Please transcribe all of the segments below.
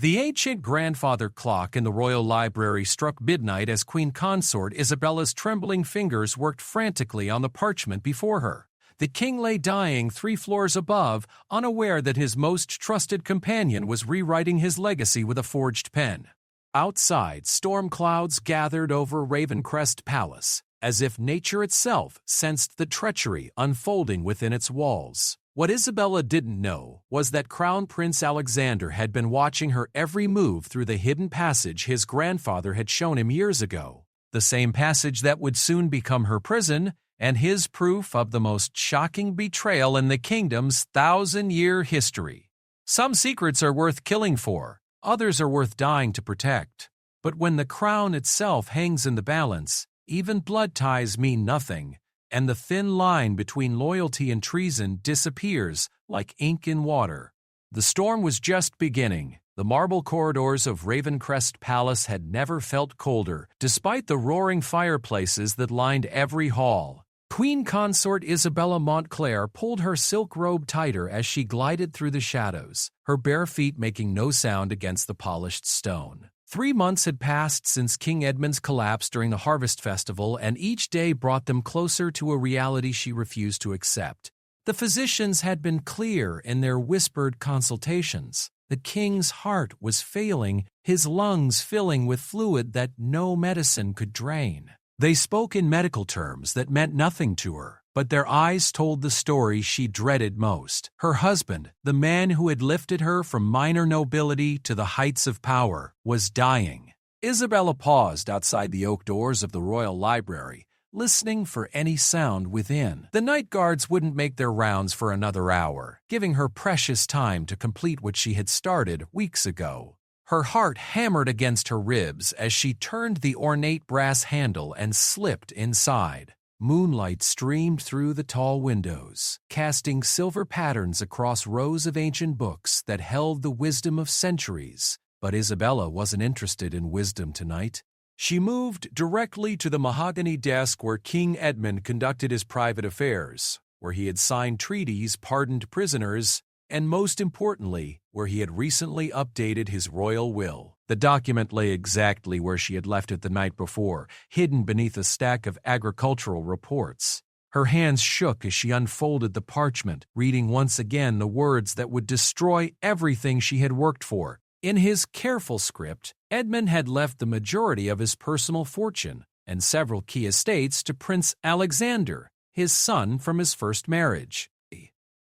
The ancient grandfather clock in the royal library struck midnight as Queen Consort Isabella's trembling fingers worked frantically on the parchment before her. The king lay dying 3 floors above, unaware that his most trusted companion was rewriting his legacy with a forged pen. Outside, storm clouds gathered over Ravencrest Palace, as if nature itself sensed the treachery unfolding within its walls. What Isabella didn't know was that Crown Prince Alexander had been watching her every move through the hidden passage his grandfather had shown him years ago, the same passage that would soon become her prison and his proof of the most shocking betrayal in the kingdom's 1,000-year history. Some secrets are worth killing for, others are worth dying to protect. But when the crown itself hangs in the balance, even blood ties mean nothing, and the thin line between loyalty and treason disappears like ink in water. The storm was just beginning. The marble corridors of Ravencrest Palace had never felt colder, despite the roaring fireplaces that lined every hall. Queen Consort Isabella Montclair pulled her silk robe tighter as she glided through the shadows, her bare feet making no sound against the polished stone. 3 months had passed since King Edmund's collapse during the Harvest Festival, and each day brought them closer to a reality she refused to accept. The physicians had been clear in their whispered consultations. The king's heart was failing, his lungs filling with fluid that no medicine could drain. They spoke in medical terms that meant nothing to her, but their eyes told the story she dreaded most. Her husband, the man who had lifted her from minor nobility to the heights of power, was dying. Isabella paused outside the oak doors of the royal library, listening for any sound within. The night guards wouldn't make their rounds for another hour, giving her precious time to complete what she had started weeks ago. Her heart hammered against her ribs as she turned the ornate brass handle and slipped inside. Moonlight streamed through the tall windows, casting silver patterns across rows of ancient books that held the wisdom of centuries. But Isabella wasn't interested in wisdom tonight. She moved directly to the mahogany desk where King Edmund conducted his private affairs, where he had signed treaties, pardoned prisoners, and most importantly, where he had recently updated his royal will. The document lay exactly where she had left it the night before, hidden beneath a stack of agricultural reports. Her hands shook as she unfolded the parchment, reading once again the words that would destroy everything she had worked for. In his careful script, Edmund had left the majority of his personal fortune and several key estates to Prince Alexander, his son from his first marriage.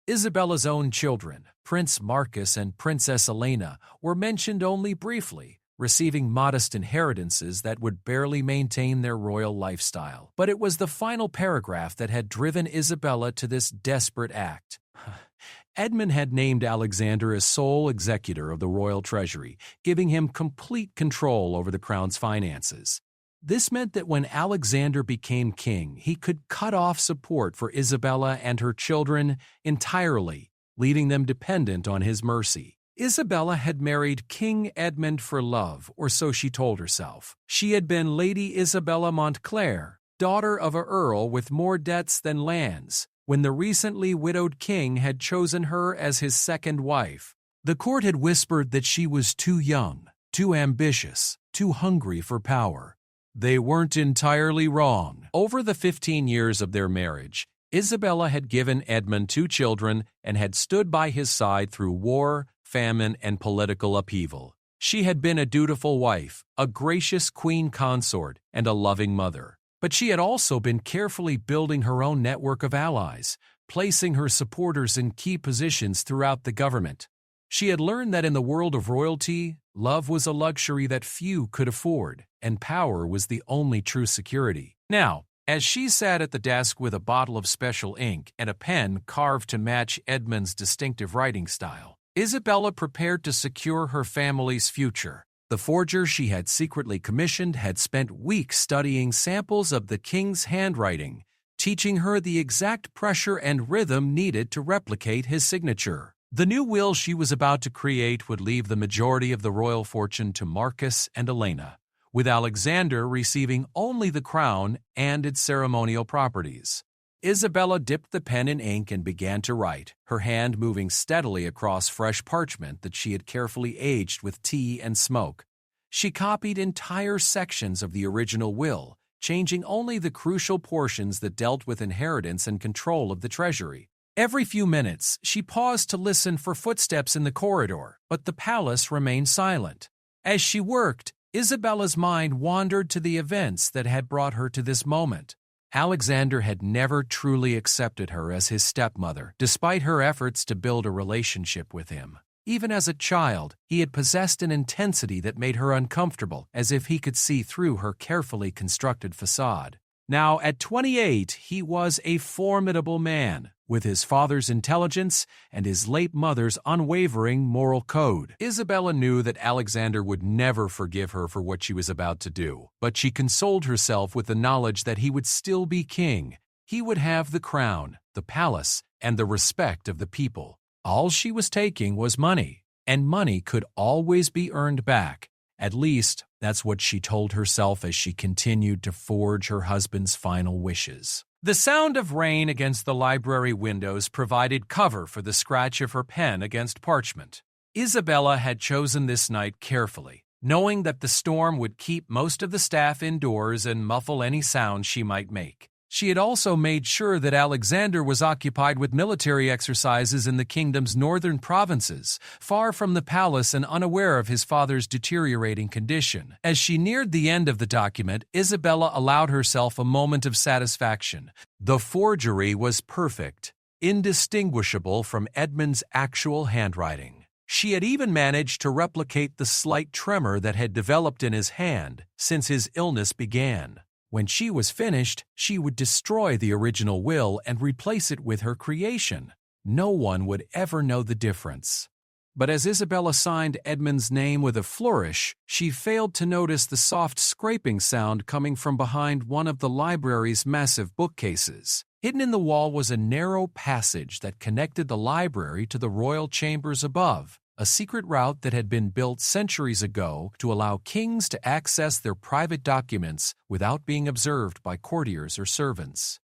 Isabella's own children, Prince Marcus and Princess Elena, were mentioned only briefly, receiving modest inheritances that would barely maintain their royal lifestyle. But it was the final paragraph that had driven Isabella to this desperate act. Edmund had named Alexander as sole executor of the royal treasury, giving him complete control over the crown's finances. This meant that when Alexander became king, he could cut off support for Isabella and her children entirely, leaving them dependent on his mercy. Isabella had married King Edmund for love, or so she told herself. She had been Lady Isabella Montclair, daughter of an earl with more debts than lands, when the recently widowed king had chosen her as his second wife. The court had whispered that she was too young, too ambitious, too hungry for power. They weren't entirely wrong. Over the 15 years of their marriage, Isabella had given Edmund 2 children and had stood by his side through war, famine, and political upheaval. She had been a dutiful wife, a gracious queen consort, and a loving mother. But she had also been carefully building her own network of allies, placing her supporters in key positions throughout the government. She had learned that in the world of royalty, love was a luxury that few could afford, and power was the only true security. Now, as she sat at the desk with a bottle of special ink and a pen carved to match Edmund's distinctive writing style, Isabella prepared to secure her family's future. The forger she had secretly commissioned had spent weeks studying samples of the king's handwriting, teaching her the exact pressure and rhythm needed to replicate his signature. The new will she was about to create would leave the majority of the royal fortune to Marcus and Elena, with Alexander receiving only the crown and its ceremonial properties. Isabella dipped the pen in ink and began to write, her hand moving steadily across fresh parchment that she had carefully aged with tea and smoke. She copied entire sections of the original will, changing only the crucial portions that dealt with inheritance and control of the treasury. Every few minutes, she paused to listen for footsteps in the corridor, but the palace remained silent. As she worked, Isabella's mind wandered to the events that had brought her to this moment. Alexander had never truly accepted her as his stepmother, despite her efforts to build a relationship with him. Even as a child, he had possessed an intensity that made her uncomfortable, as if he could see through her carefully constructed facade. Now, at 28, he was a formidable man, with his father's intelligence and his late mother's unwavering moral code. Isabella knew that Alexander would never forgive her for what she was about to do, but she consoled herself with the knowledge that he would still be king. He would have the crown, the palace, and the respect of the people. All she was taking was money, and money could always be earned back. At least, that's what she told herself as she continued to forge her husband's final wishes. The sound of rain against the library windows provided cover for the scratch of her pen against parchment. Isabella had chosen this night carefully, knowing that the storm would keep most of the staff indoors and muffle any sound she might make. She had also made sure that Alexander was occupied with military exercises in the kingdom's northern provinces, far from the palace and unaware of his father's deteriorating condition. As she neared the end of the document, Isabella allowed herself a moment of satisfaction. The forgery was perfect, indistinguishable from Edmund's actual handwriting. She had even managed to replicate the slight tremor that had developed in his hand since his illness began. When she was finished, she would destroy the original will and replace it with her creation. No one would ever know the difference. But as Isabella signed Edmund's name with a flourish, she failed to notice the soft scraping sound coming from behind one of the library's massive bookcases. Hidden in the wall was a narrow passage that connected the library to the royal chambers above, a secret route that had been built centuries ago to allow kings to access their private documents without being observed by courtiers or servants.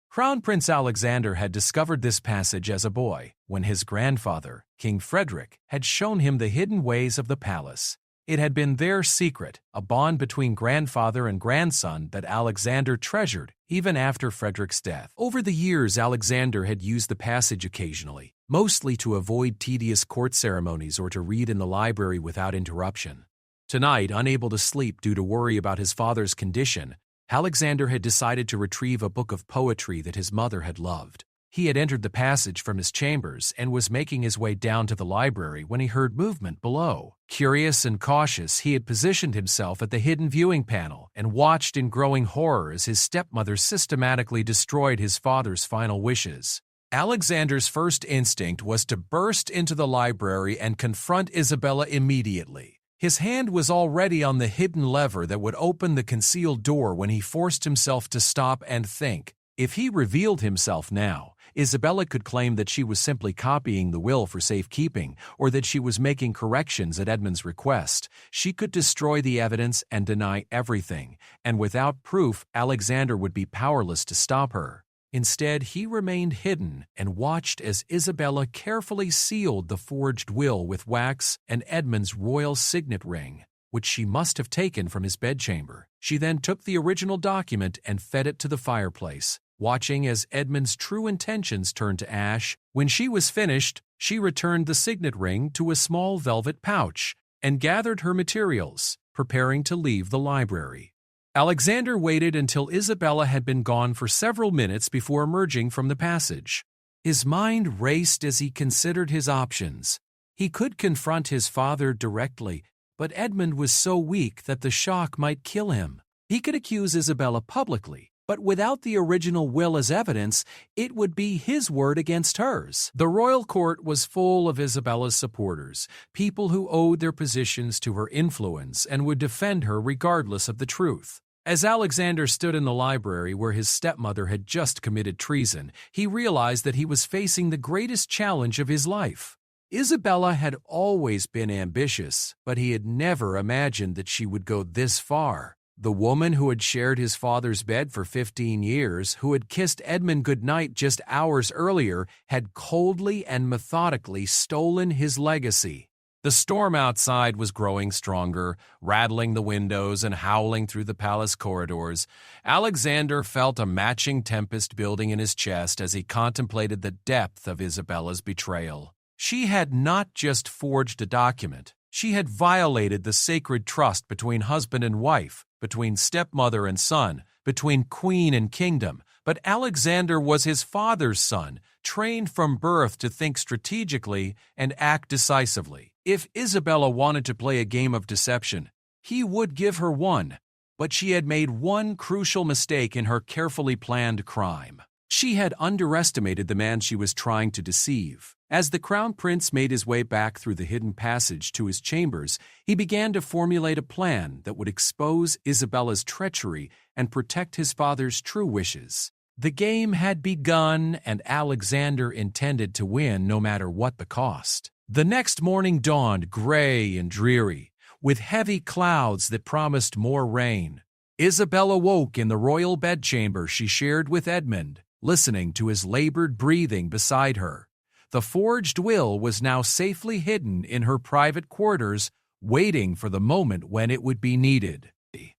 Crown Prince Alexander had discovered this passage as a boy, when his grandfather, King Frederick, had shown him the hidden ways of the palace. It had been their secret, a bond between grandfather and grandson that Alexander treasured even after Frederick's death. Over the years, Alexander had used the passage occasionally, mostly to avoid tedious court ceremonies or to read in the library without interruption. Tonight, unable to sleep due to worry about his father's condition, Alexander had decided to retrieve a book of poetry that his mother had loved. He had entered the passage from his chambers and was making his way down to the library when he heard movement below. Curious and cautious, he had positioned himself at the hidden viewing panel and watched in growing horror as his stepmother systematically destroyed his father's final wishes. Alexander's first instinct was to burst into the library and confront Isabella immediately. His hand was already on the hidden lever that would open the concealed door when he forced himself to stop and think. If he revealed himself now, Isabella could claim that she was simply copying the will for safekeeping, or that she was making corrections at Edmund's request. She could destroy the evidence and deny everything, and without proof, Alexander would be powerless to stop her. Instead, he remained hidden and watched as Isabella carefully sealed the forged will with wax and Edmund's royal signet ring, which she must have taken from his bedchamber. She then took the original document and fed it to the fireplace, watching as Edmund's true intentions turned to ash. When she was finished, she returned the signet ring to a small velvet pouch and gathered her materials, preparing to leave the library. Alexander waited until Isabella had been gone for several minutes before emerging from the passage. His mind raced as he considered his options. He could confront his father directly, but Edmund was so weak that the shock might kill him. He could accuse Isabella publicly, but without the original will as evidence, it would be his word against hers. The royal court was full of Isabella's supporters, people who owed their positions to her influence and would defend her regardless of the truth. As Alexander stood in the library where his stepmother had just committed treason, he realized that he was facing the greatest challenge of his life. Isabella had always been ambitious, but he had never imagined that she would go this far. The woman who had shared his father's bed for 15 years, who had kissed Edmund goodnight just hours earlier, had coldly and methodically stolen his legacy. The storm outside was growing stronger, rattling the windows and howling through the palace corridors. Alexander felt a matching tempest building in his chest as he contemplated the depth of Isabella's betrayal. She had not just forged a document. She had violated the sacred trust between husband and wife, between stepmother and son, between queen and kingdom. But Alexander was his father's son, trained from birth to think strategically and act decisively. If Isabella wanted to play a game of deception, he would give her one. But she had made one crucial mistake in her carefully planned crime. She had underestimated the man she was trying to deceive. As the crown prince made his way back through the hidden passage to his chambers, he began to formulate a plan that would expose Isabella's treachery and protect his father's true wishes. The game had begun, and Alexander intended to win no matter what the cost. The next morning dawned gray and dreary, with heavy clouds that promised more rain. Isabella woke in the royal bedchamber she shared with Edmund, listening to his labored breathing beside her. The forged will was now safely hidden in her private quarters, waiting for the moment when it would be needed.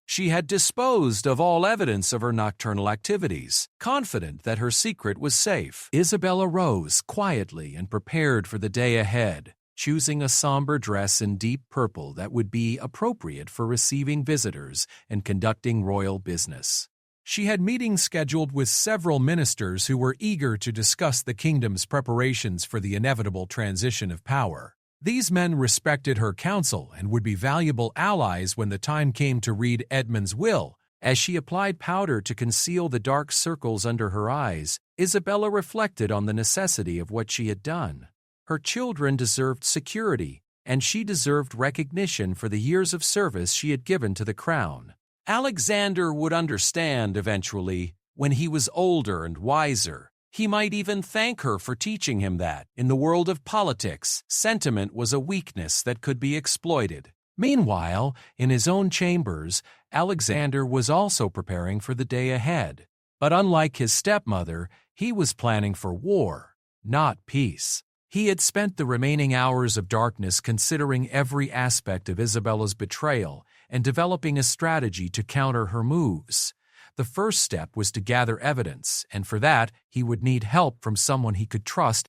She had disposed of all evidence of her nocturnal activities, confident that her secret was safe. Isabella rose quietly and prepared for the day ahead, choosing a somber dress in deep purple that would be appropriate for receiving visitors and conducting royal business. She had meetings scheduled with several ministers who were eager to discuss the kingdom's preparations for the inevitable transition of power. These men respected her counsel and would be valuable allies when the time came to read Edmund's will. As she applied powder to conceal the dark circles under her eyes, Isabella reflected on the necessity of what she had done. Her children deserved security, and she deserved recognition for the years of service she had given to the crown. Alexander would understand eventually, when he was older and wiser. He might even thank her for teaching him that, in the world of politics, sentiment was a weakness that could be exploited. Meanwhile, in his own chambers, Alexander was also preparing for the day ahead. But unlike his stepmother, he was planning for war, not peace. He had spent the remaining hours of darkness considering every aspect of Isabella's betrayal and developing a strategy to counter her moves. The first step was to gather evidence, and for that, he would need help from someone he could trust.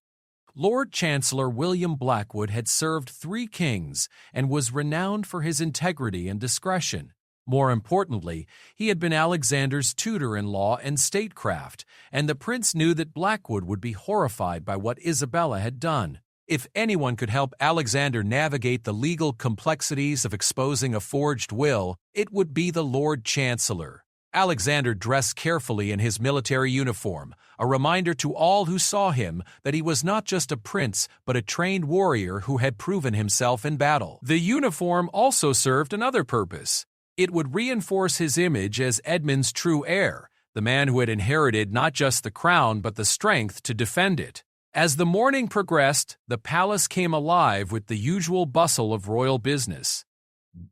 Lord Chancellor William Blackwood had served 3 kings and was renowned for his integrity and discretion. More importantly, he had been Alexander's tutor in law and statecraft, and the prince knew that Blackwood would be horrified by what Isabella had done. If anyone could help Alexander navigate the legal complexities of exposing a forged will, it would be the Lord Chancellor. Alexander dressed carefully in his military uniform, a reminder to all who saw him that he was not just a prince but a trained warrior who had proven himself in battle. The uniform also served another purpose. It would reinforce his image as Edmund's true heir, the man who had inherited not just the crown but the strength to defend it. As the morning progressed, the palace came alive with the usual bustle of royal business.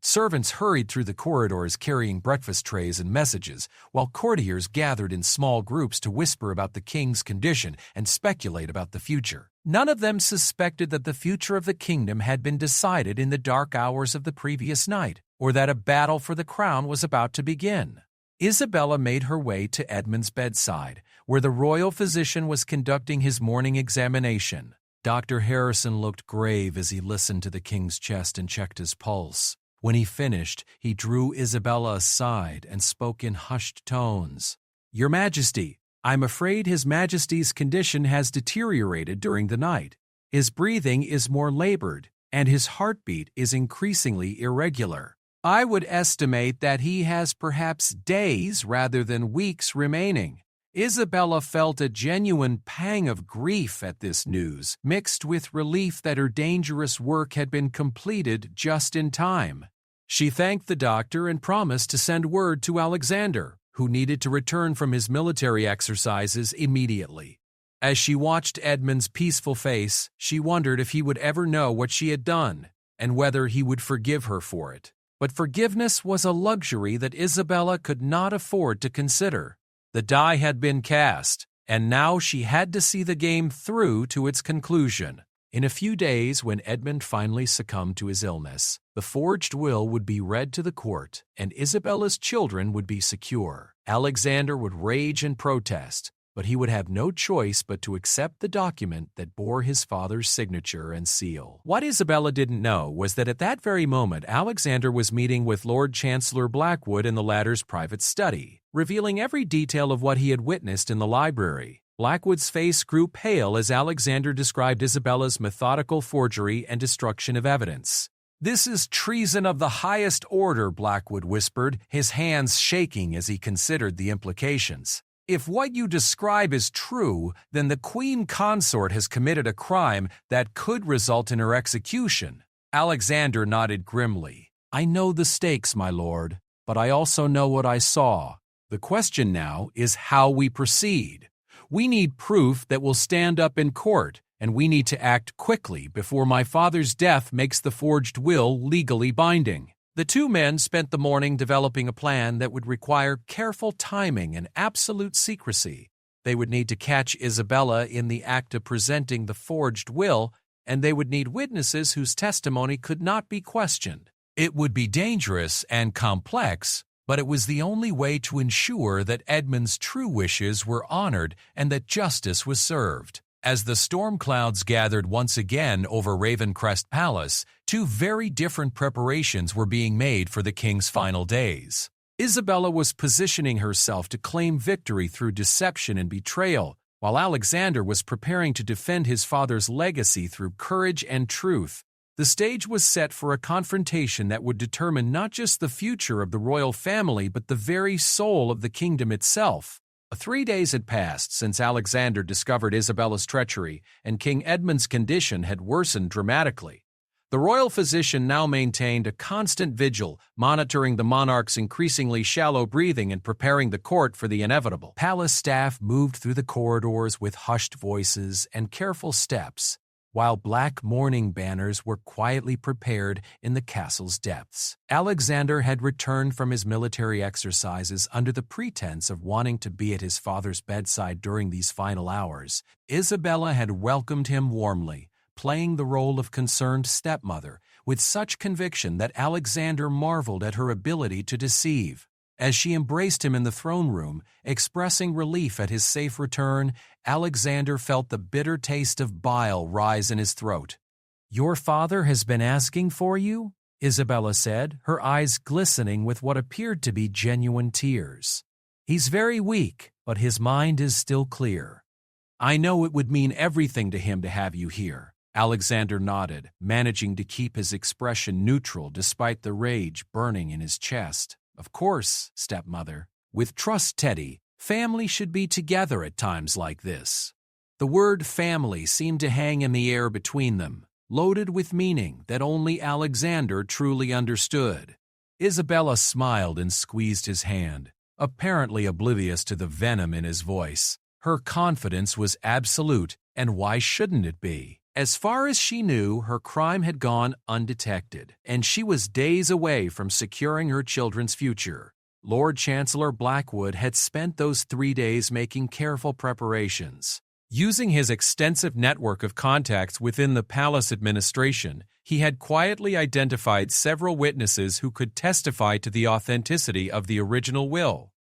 Servants hurried through the corridors carrying breakfast trays and messages, while courtiers gathered in small groups to whisper about the king's condition and speculate about the future. None of them suspected that the future of the kingdom had been decided in the dark hours of the previous night, or that a battle for the crown was about to begin. Isabella made her way to Edmund's bedside, where the royal physician was conducting his morning examination. Dr. Harrison looked grave as he listened to the king's chest and checked his pulse. When he finished, he drew Isabella aside and spoke in hushed tones. "Your Majesty, I'm afraid His Majesty's condition has deteriorated during the night. His breathing is more labored, and his heartbeat is increasingly irregular. I would estimate that he has perhaps days rather than weeks remaining." Isabella felt a genuine pang of grief at this news, mixed with relief that her dangerous work had been completed just in time. She thanked the doctor and promised to send word to Alexander, who needed to return from his military exercises immediately. As she watched Edmund's peaceful face, she wondered if he would ever know what she had done, and whether he would forgive her for it. But forgiveness was a luxury that Isabella could not afford to consider. The die had been cast, and now she had to see the game through to its conclusion. In a few days, when Edmund finally succumbed to his illness, the forged will would be read to the court, and Isabella's children would be secure. Alexander would rage and protest, but he would have no choice but to accept the document that bore his father's signature and seal. What Isabella didn't know was that at that very moment, Alexander was meeting with Lord Chancellor Blackwood in the latter's private study, revealing every detail of what he had witnessed in the library. Blackwood's face grew pale as Alexander described Isabella's methodical forgery and destruction of evidence. "This is treason of the highest order," Blackwood whispered, his hands shaking as he considered the implications. "If what you describe is true, then the queen consort has committed a crime that could result in her execution." Alexander nodded grimly. "I know the stakes, my lord, but I also know what I saw. The question now is how we proceed. We need proof that will stand up in court, and we need to act quickly before my father's death makes the forged will legally binding." The two men spent the morning developing a plan that would require careful timing and absolute secrecy. They would need to catch Isabella in the act of presenting the forged will, and they would need witnesses whose testimony could not be questioned. It would be dangerous and complex, but it was the only way to ensure that Edmund's true wishes were honored and that justice was served. As the storm clouds gathered once again over Ravencrest Palace, two very different preparations were being made for the king's final days. Isabella was positioning herself to claim victory through deception and betrayal, while Alexander was preparing to defend his father's legacy through courage and truth. The stage was set for a confrontation that would determine not just the future of the royal family but the very soul of the kingdom itself. 3 days had passed since Alexander discovered Isabella's treachery, and King Edmund's condition had worsened dramatically. The royal physician now maintained a constant vigil, monitoring the monarch's increasingly shallow breathing and preparing the court for the inevitable. Palace staff moved through the corridors with hushed voices and careful steps, while black mourning banners were quietly prepared in the castle's depths. Alexander had returned from his military exercises under the pretense of wanting to be at his father's bedside during these final hours. Isabella had welcomed him warmly, playing the role of concerned stepmother with such conviction that Alexander marveled at her ability to deceive. As she embraced him in the throne room, expressing relief at his safe return, Alexander felt the bitter taste of bile rise in his throat. "Your father has been asking for you?" Isabella said, her eyes glistening with what appeared to be genuine tears. "He's very weak, but his mind is still clear. I know it would mean everything to him to have you here." Alexander nodded, managing to keep his expression neutral despite the rage burning in his chest. "Of course, stepmother. With trust, Teddy, family should be together at times like this." The word family seemed to hang in the air between them, loaded with meaning that only Alexander truly understood. Isabella smiled and squeezed his hand, apparently oblivious to the venom in his voice. Her confidence was absolute, and why shouldn't it be? As far as she knew, her crime had gone undetected, and she was days away from securing her children's future. Lord Chancellor Blackwood had spent those 3 days making careful preparations. Using his extensive network of contacts within the palace administration, he had quietly identified several witnesses who could testify to the authenticity of the original will.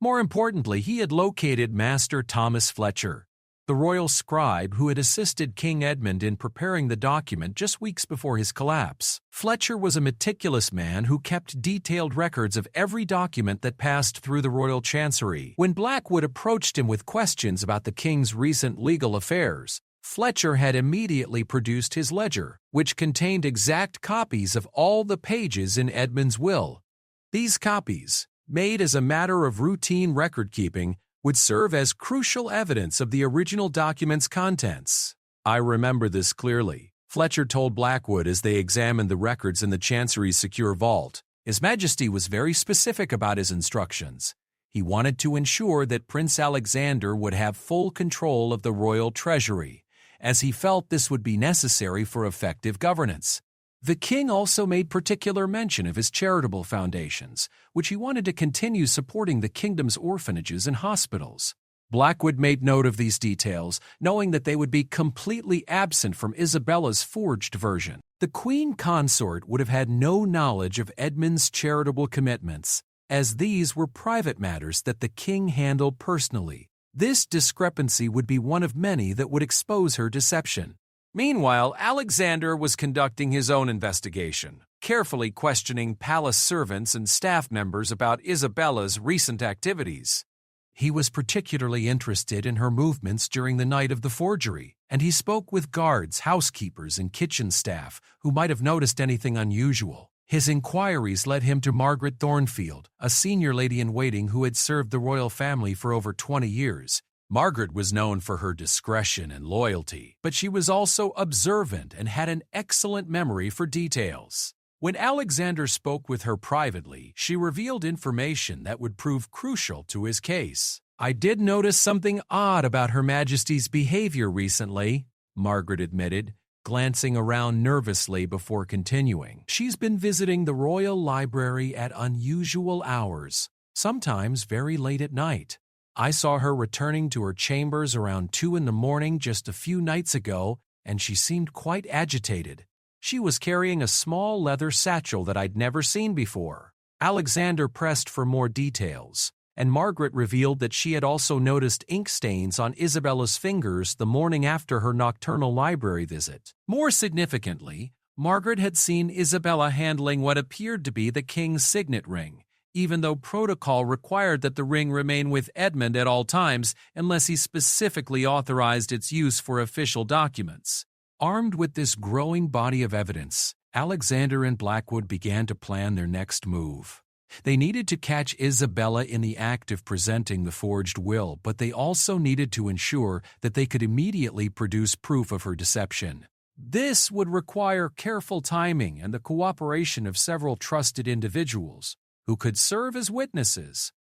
More importantly, he had located Master Thomas Fletcher, the royal scribe who had assisted King Edmund in preparing the document just weeks before his collapse. Fletcher was a meticulous man who kept detailed records of every document that passed through the royal chancery. When Blackwood approached him with questions about the king's recent legal affairs, Fletcher had immediately produced his ledger, which contained exact copies of all the pages in Edmund's will. These copies, made as a matter of routine record-keeping, would serve as crucial evidence of the original document's contents. "I remember this clearly," Fletcher told Blackwood as they examined the records in the Chancery's secure vault. His Majesty was very specific about his instructions. He wanted to ensure that Prince Alexander would have full control of the royal treasury, as he felt this would be necessary for effective governance. The king also made particular mention of his charitable foundations, which he wanted to continue supporting the kingdom's orphanages and hospitals. Blackwood made note of these details, knowing that they would be completely absent from Isabella's forged version. The queen consort would have had no knowledge of Edmund's charitable commitments, as these were private matters that the king handled personally. This discrepancy would be one of many that would expose her deception. Meanwhile, Alexander was conducting his own investigation, carefully questioning palace servants and staff members about Isabella's recent activities. He was particularly interested in her movements during the night of the forgery, and he spoke with guards, housekeepers, and kitchen staff who might have noticed anything unusual. His inquiries led him to Margaret Thornfield, a senior lady-in-waiting who had served the royal family for over 20 years. Margaret was known for her discretion and loyalty, but she was also observant and had an excellent memory for details. When Alexander spoke with her privately, she revealed information that would prove crucial to his case. "I did notice something odd about Her Majesty's behavior recently," Margaret admitted, glancing around nervously before continuing. "She's been visiting the royal library at unusual hours, sometimes very late at night. I saw her returning to her chambers around 2 in the morning just a few nights ago, and she seemed quite agitated. She was carrying a small leather satchel that I'd never seen before." Alexander pressed for more details, and Margaret revealed that she had also noticed ink stains on Isabella's fingers the morning after her nocturnal library visit. More significantly, Margaret had seen Isabella handling what appeared to be the king's signet ring, even though protocol required that the ring remain with Edmund at all times unless he specifically authorized its use for official documents. Armed with this growing body of evidence, Alexander and Blackwood began to plan their next move. They needed to catch Isabella in the act of presenting the forged will, but they also needed to ensure that they could immediately produce proof of her deception. This would require careful timing and the cooperation of several trusted individuals who could serve as witnesses.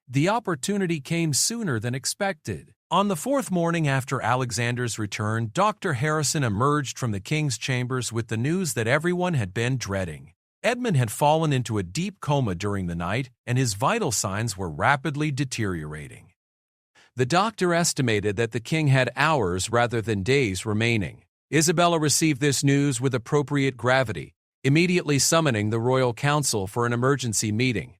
The opportunity came sooner than expected. On the 4th morning after Alexander's return, Dr. Harrison emerged from the king's chambers with the news that everyone had been dreading. Edmund had fallen into a deep coma during the night, and his vital signs were rapidly deteriorating. The doctor estimated that the king had hours rather than days remaining. Isabella received this news with appropriate gravity, immediately summoning the royal council for an emergency meeting.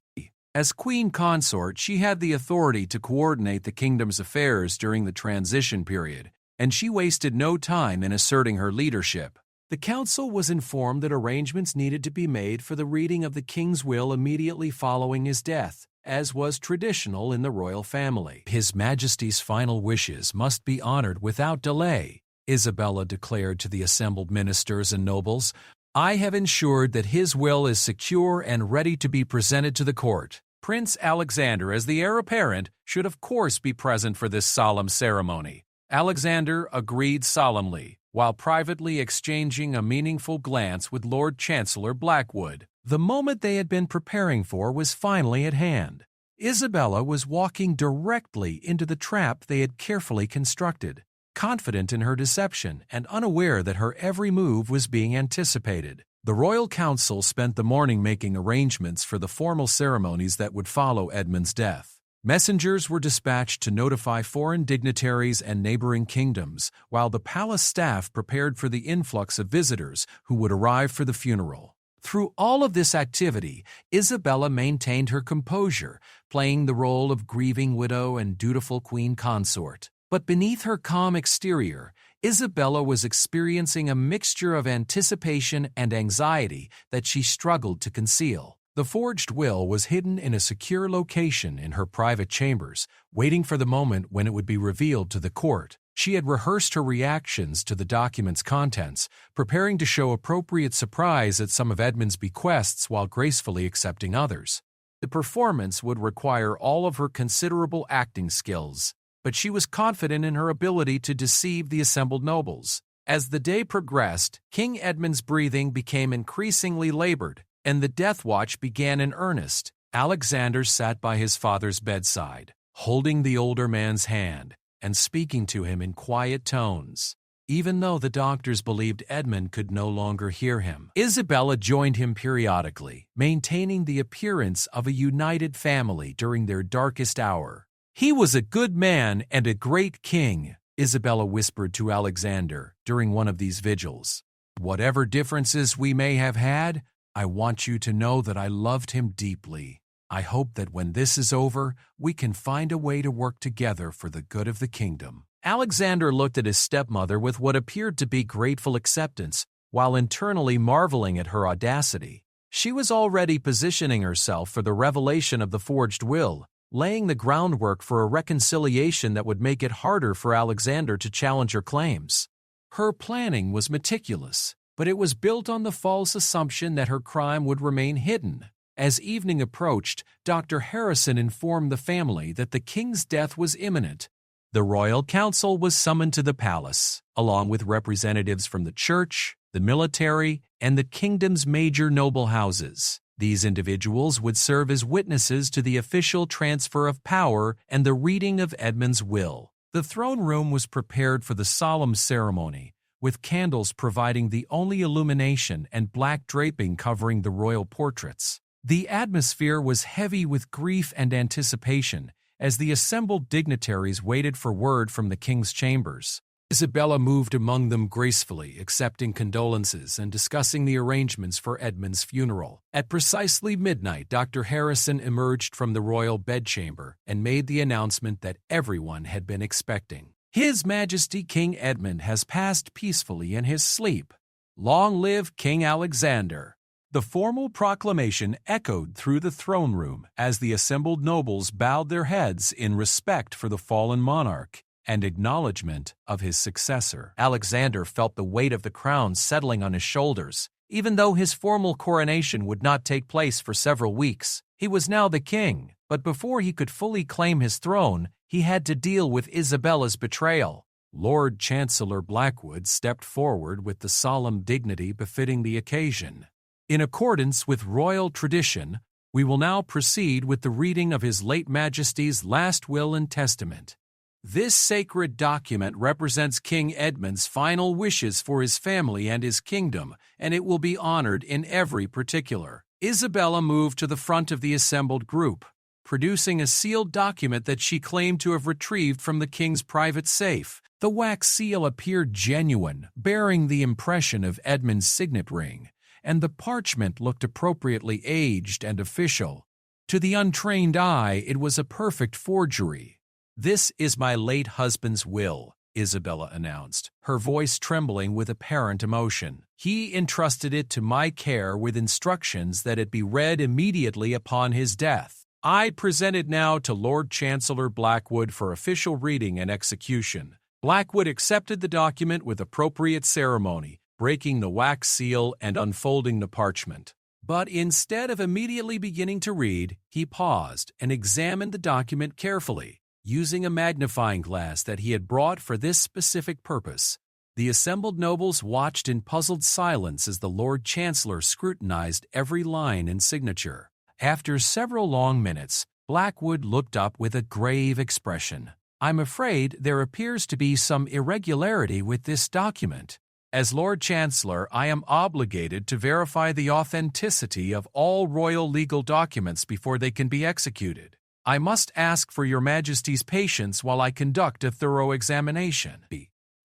As queen consort, she had the authority to coordinate the kingdom's affairs during the transition period, and she wasted no time in asserting her leadership. The council was informed that arrangements needed to be made for the reading of the king's will immediately following his death, as was traditional in the royal family. His Majesty's final wishes must be honored without delay, Isabella declared to the assembled ministers and nobles. "I have ensured that his will is secure and ready to be presented to the court. Prince Alexander, as the heir apparent, should of course be present for this solemn ceremony." Alexander agreed solemnly, while privately exchanging a meaningful glance with Lord Chancellor Blackwood. The moment they had been preparing for was finally at hand. Isabella was walking directly into the trap they had carefully constructed, confident in her deception and unaware that her every move was being anticipated. The royal council spent the morning making arrangements for the formal ceremonies that would follow Edmund's death. Messengers were dispatched to notify foreign dignitaries and neighboring kingdoms, while the palace staff prepared for the influx of visitors who would arrive for the funeral. Through all of this activity, Isabella maintained her composure, playing the role of grieving widow and dutiful queen consort. But beneath her calm exterior, Isabella was experiencing a mixture of anticipation and anxiety that she struggled to conceal. The forged will was hidden in a secure location in her private chambers, waiting for the moment when it would be revealed to the court. She had rehearsed her reactions to the document's contents, preparing to show appropriate surprise at some of Edmund's bequests while gracefully accepting others. The performance would require all of her considerable acting skills, but she was confident in her ability to deceive the assembled nobles. As the day progressed, King Edmund's breathing became increasingly labored, and the death watch began in earnest. Alexander sat by his father's bedside, holding the older man's hand and speaking to him in quiet tones. even though the doctors believed Edmund could no longer hear him. Isabella joined him periodically, maintaining the appearance of a united family during their darkest hour. "He was a good man and a great king," Isabella whispered to Alexander during one of these vigils. "Whatever differences we may have had, I want you to know that I loved him deeply. I hope that when this is over, we can find a way to work together for the good of the kingdom." Alexander looked at his stepmother with what appeared to be grateful acceptance, while internally marveling at her audacity. She was already positioning herself for the revelation of the forged will, laying the groundwork for a reconciliation that would make it harder for Alexander to challenge her claims. Her planning was meticulous, but it was built on the false assumption that her crime would remain hidden. As evening approached, Dr. Harrison informed the family that the king's death was imminent. The royal council was summoned to the palace, along with representatives from the church, the military, and the kingdom's major noble houses. These individuals would serve as witnesses to the official transfer of power and the reading of Edmund's will. The throne room was prepared for the solemn ceremony, with candles providing the only illumination and black draping covering the royal portraits. The atmosphere was heavy with grief and anticipation as the assembled dignitaries waited for word from the king's chambers. Isabella moved among them gracefully, accepting condolences and discussing the arrangements for Edmund's funeral. At precisely midnight, Dr. Harrison emerged from the royal bedchamber and made the announcement that everyone had been expecting. "His Majesty King Edmund has passed peacefully in his sleep. Long live King Alexander." The formal proclamation echoed through the throne room as the assembled nobles bowed their heads in respect for the fallen monarch and acknowledgement of his successor. Alexander felt the weight of the crown settling on his shoulders. Even though his formal coronation would not take place for several weeks, he was now the king. But before he could fully claim his throne, he had to deal with Isabella's betrayal. Lord Chancellor Blackwood stepped forward with the solemn dignity befitting the occasion. "In accordance with royal tradition, we will now proceed with the reading of His late Majesty's last will and testament. This sacred document represents King Edmund's final wishes for his family and his kingdom, and it will be honored in every particular." Isabella moved to the front of the assembled group, producing a sealed document that she claimed to have retrieved from the king's private safe. The wax seal appeared genuine, bearing the impression of Edmund's signet ring, and the parchment looked appropriately aged and official. To the untrained eye, it was a perfect forgery. "This is my late husband's will," Isabella announced, her voice trembling with apparent emotion. "He entrusted it to my care with instructions that it be read immediately upon his death. I present it now to Lord Chancellor Blackwood for official reading and execution." Blackwood accepted the document with appropriate ceremony, breaking the wax seal and unfolding the parchment. But instead of immediately beginning to read, he paused and examined the document carefully, using a magnifying glass that he had brought for this specific purpose. The assembled nobles watched in puzzled silence as the Lord Chancellor scrutinized every line and signature. After several long minutes, Blackwood looked up with a grave expression. "I'm afraid there appears to be some irregularity with this document. As Lord Chancellor, I am obligated to verify the authenticity of all royal legal documents before they can be executed. I must ask for your Majesty's patience while I conduct a thorough examination."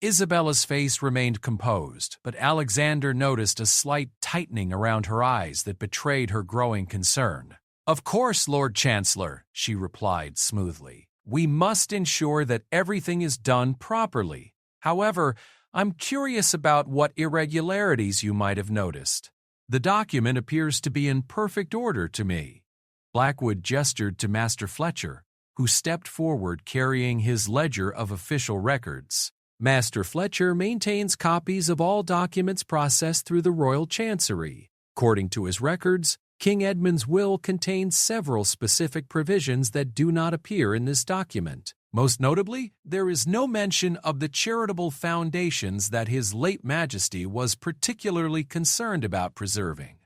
Isabella's face remained composed, but Alexander noticed a slight tightening around her eyes that betrayed her growing concern. "Of course, Lord Chancellor," she replied smoothly. "We must ensure that everything is done properly. However, I'm curious about what irregularities you might have noticed. The document appears to be in perfect order to me." Blackwood gestured to Master Fletcher, who stepped forward carrying his ledger of official records. Master Fletcher maintains copies of all documents processed through the Royal Chancery. According to his records, King Edmund's will contains several specific provisions that do not appear in this document. Most notably, there is no mention of the charitable foundations that His late Majesty was particularly concerned about preserving.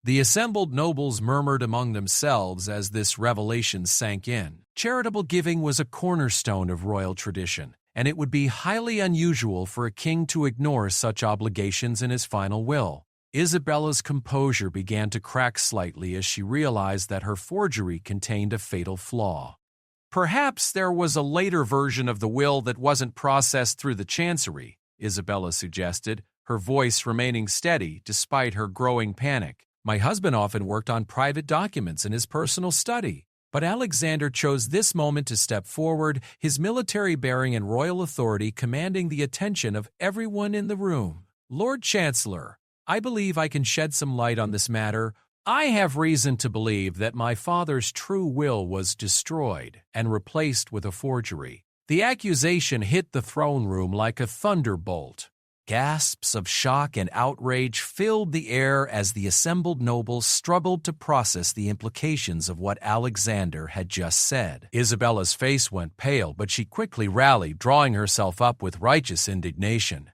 The assembled nobles murmured among themselves as this revelation sank in. Charitable giving was a cornerstone of royal tradition, and it would be highly unusual for a king to ignore such obligations in his final will. Isabella's composure began to crack slightly as she realized that her forgery contained a fatal flaw. Perhaps there was a later version of the will that wasn't processed through the chancery, Isabella suggested, her voice remaining steady despite her growing panic. My husband often worked on private documents in his personal study. But Alexander chose this moment to step forward, his military bearing and royal authority commanding the attention of everyone in the room. Lord Chancellor, I believe I can shed some light on this matter. I have reason to believe that my father's true will was destroyed and replaced with a forgery. The accusation hit the throne room like a thunderbolt. Gasps of shock and outrage filled the air as the assembled nobles struggled to process the implications of what Alexander had just said. Isabella's face went pale, but she quickly rallied, drawing herself up with righteous indignation.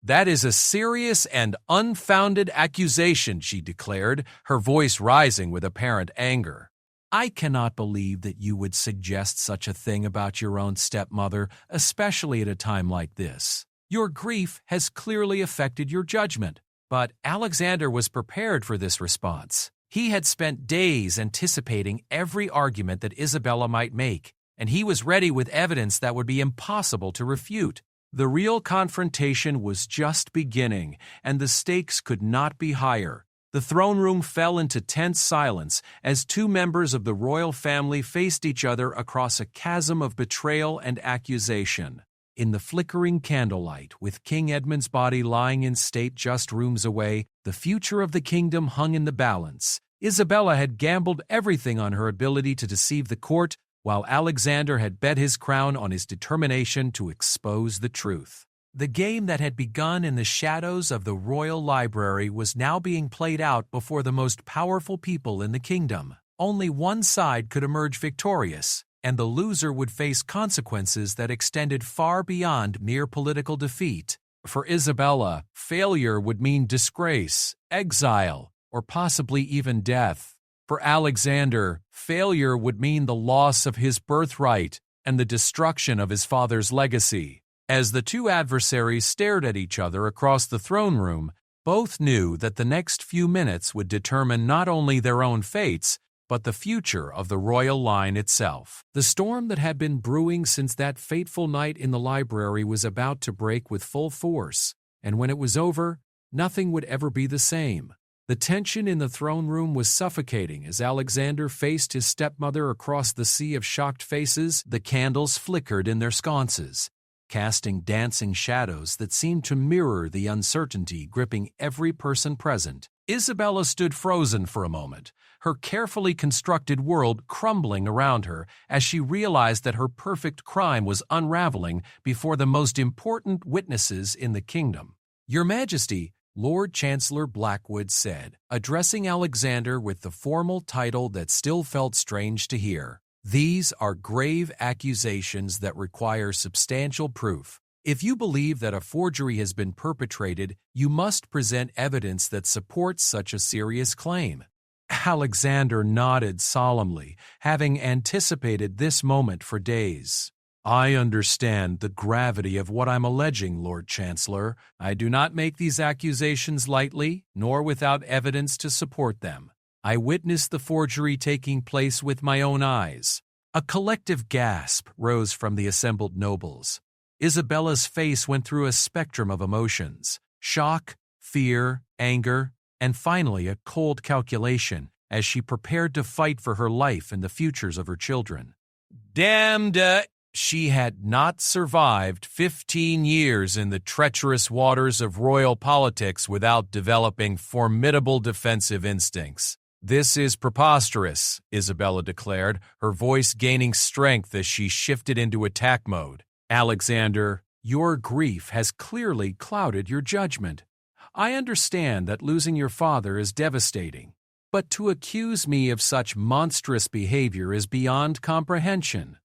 That is a serious and unfounded accusation, she declared, her voice rising with apparent anger. I cannot believe that you would suggest such a thing about your own stepmother, especially at a time like this. Your grief has clearly affected your judgment. But Alexander was prepared for this response. He had spent days anticipating every argument that Isabella might make, and he was ready with evidence that would be impossible to refute. The real confrontation was just beginning, and the stakes could not be higher. The throne room fell into tense silence as two members of the royal family faced each other across a chasm of betrayal and accusation. In the flickering candlelight, with King Edmund's body lying in state just rooms away, the future of the kingdom hung in the balance. Isabella had gambled everything on her ability to deceive the court, while Alexander had bet his crown on his determination to expose the truth. The game that had begun in the shadows of the royal library was now being played out before the most powerful people in the kingdom. Only one side could emerge victorious, and the loser would face consequences that extended far beyond mere political defeat. For Isabella, failure would mean disgrace, exile, or possibly even death. For Alexander, failure would mean the loss of his birthright and the destruction of his father's legacy. As the two adversaries stared at each other across the throne room, both knew that the next few minutes would determine not only their own fates, but the future of the royal line itself. The storm that had been brewing since that fateful night in the library was about to break with full force, and when it was over, nothing would ever be the same. The tension in the throne room was suffocating as Alexander faced his stepmother across the sea of shocked faces. The candles flickered in their sconces, casting dancing shadows that seemed to mirror the uncertainty gripping every person present. Isabella stood frozen for a moment, her carefully constructed world crumbling around her as she realized that her perfect crime was unraveling before the most important witnesses in the kingdom. Your Majesty, Lord Chancellor Blackwood said, addressing Alexander with the formal title that still felt strange to hear. These are grave accusations that require substantial proof. If you believe that a forgery has been perpetrated, you must present evidence that supports such a serious claim. Alexander nodded solemnly, having anticipated this moment for days. I understand the gravity of what I'm alleging, Lord Chancellor. I do not make these accusations lightly, nor without evidence to support them. I witnessed the forgery taking place with my own eyes. A collective gasp rose from the assembled nobles. Isabella's face went through a spectrum of emotions: shock, fear, anger, and finally a cold calculation as she prepared to fight for her life and the futures of her children. Damned! She had not survived 15 years in the treacherous waters of royal politics without developing formidable defensive instincts. This is preposterous, Isabella declared, her voice gaining strength as she shifted into attack mode. Alexander, your grief has clearly clouded your judgment. I understand that losing your father is devastating, but to accuse me of such monstrous behavior is beyond comprehension.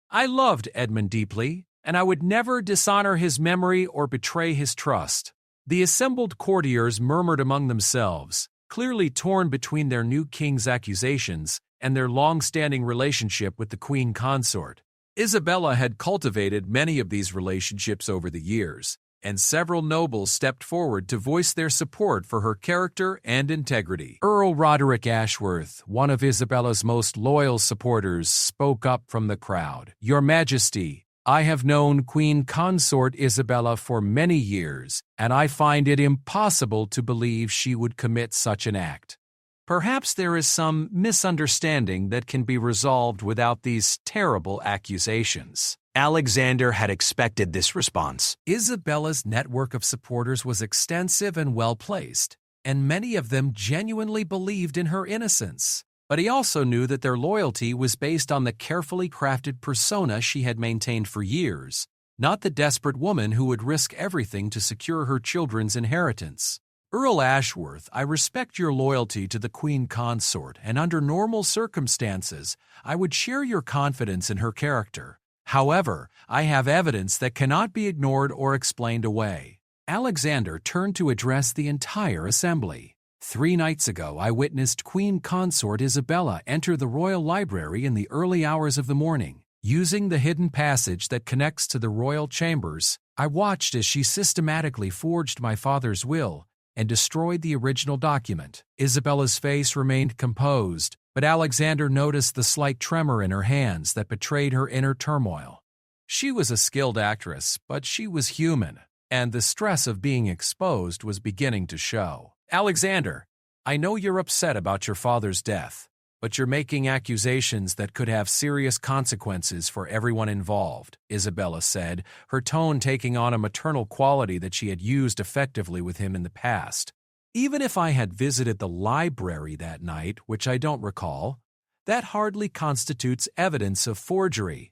I loved Edmund deeply, and I would never dishonor his memory or betray his trust. The assembled courtiers murmured among themselves, clearly torn between their new king's accusations and their long-standing relationship with the queen consort. Isabella had cultivated many of these relationships over the years, and several nobles stepped forward to voice their support for her character and integrity. Earl Roderick Ashworth, one of Isabella's most loyal supporters, spoke up from the crowd. "Your Majesty, I have known Queen Consort Isabella for many years, and I find it impossible to believe she would commit such an act. Perhaps there is some misunderstanding that can be resolved without these terrible accusations." Alexander had expected this response. Isabella's network of supporters was extensive and well-placed, and many of them genuinely believed in her innocence. But he also knew that their loyalty was based on the carefully crafted persona she had maintained for years, not the desperate woman who would risk everything to secure her children's inheritance. "Earl Ashworth, I respect your loyalty to the Queen Consort, and under normal circumstances, I would share your confidence in her character. However, I have evidence that cannot be ignored or explained away." Alexander turned to address the entire assembly. "3 nights ago, I witnessed Queen Consort Isabella enter the royal library in the early hours of the morning. Using the hidden passage that connects to the royal chambers, I watched as she systematically forged my father's will and destroyed the original document." Isabella's face remained composed, but Alexander noticed the slight tremor in her hands that betrayed her inner turmoil. She was a skilled actress, but she was human, and the stress of being exposed was beginning to show. "Alexander, I know you're upset about your father's death, but you're making accusations that could have serious consequences for everyone involved," Isabella said, her tone taking on a maternal quality that she had used effectively with him in the past. "Even if I had visited the library that night, which I don't recall, that hardly constitutes evidence of forgery.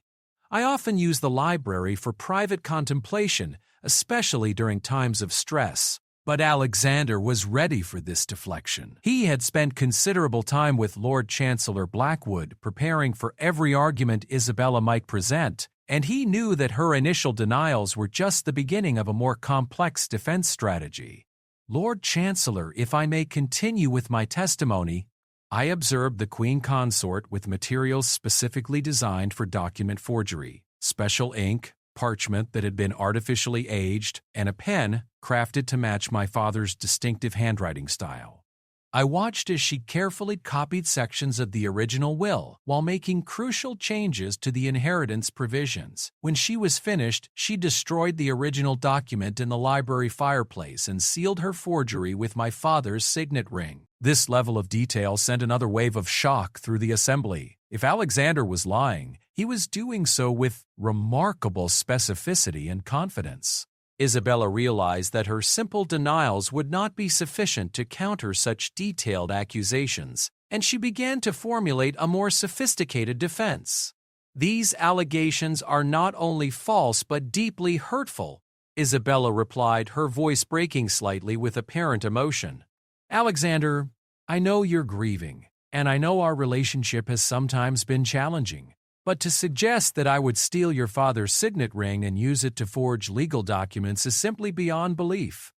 I often use the library for private contemplation, especially during times of stress." But Alexander was ready for this deflection. He had spent considerable time with Lord Chancellor Blackwood preparing for every argument Isabella might present, and he knew that her initial denials were just the beginning of a more complex defense strategy. "Lord Chancellor, if I may continue with my testimony, I observed the Queen Consort with materials specifically designed for document forgery, special ink, parchment that had been artificially aged, and a pen crafted to match my father's distinctive handwriting style. I watched as she carefully copied sections of the original will while making crucial changes to the inheritance provisions. When she was finished, she destroyed the original document in the library fireplace and sealed her forgery with my father's signet ring." This level of detail sent another wave of shock through the assembly. If Alexander was lying, he was doing so with remarkable specificity and confidence. Isabella realized that her simple denials would not be sufficient to counter such detailed accusations, and she began to formulate a more sophisticated defense. "These allegations are not only false but deeply hurtful," Isabella replied, her voice breaking slightly with apparent emotion. "Alexander, I know you're grieving, and I know our relationship has sometimes been challenging. But to suggest that I would steal your father's signet ring and use it to forge legal documents is simply beyond belief.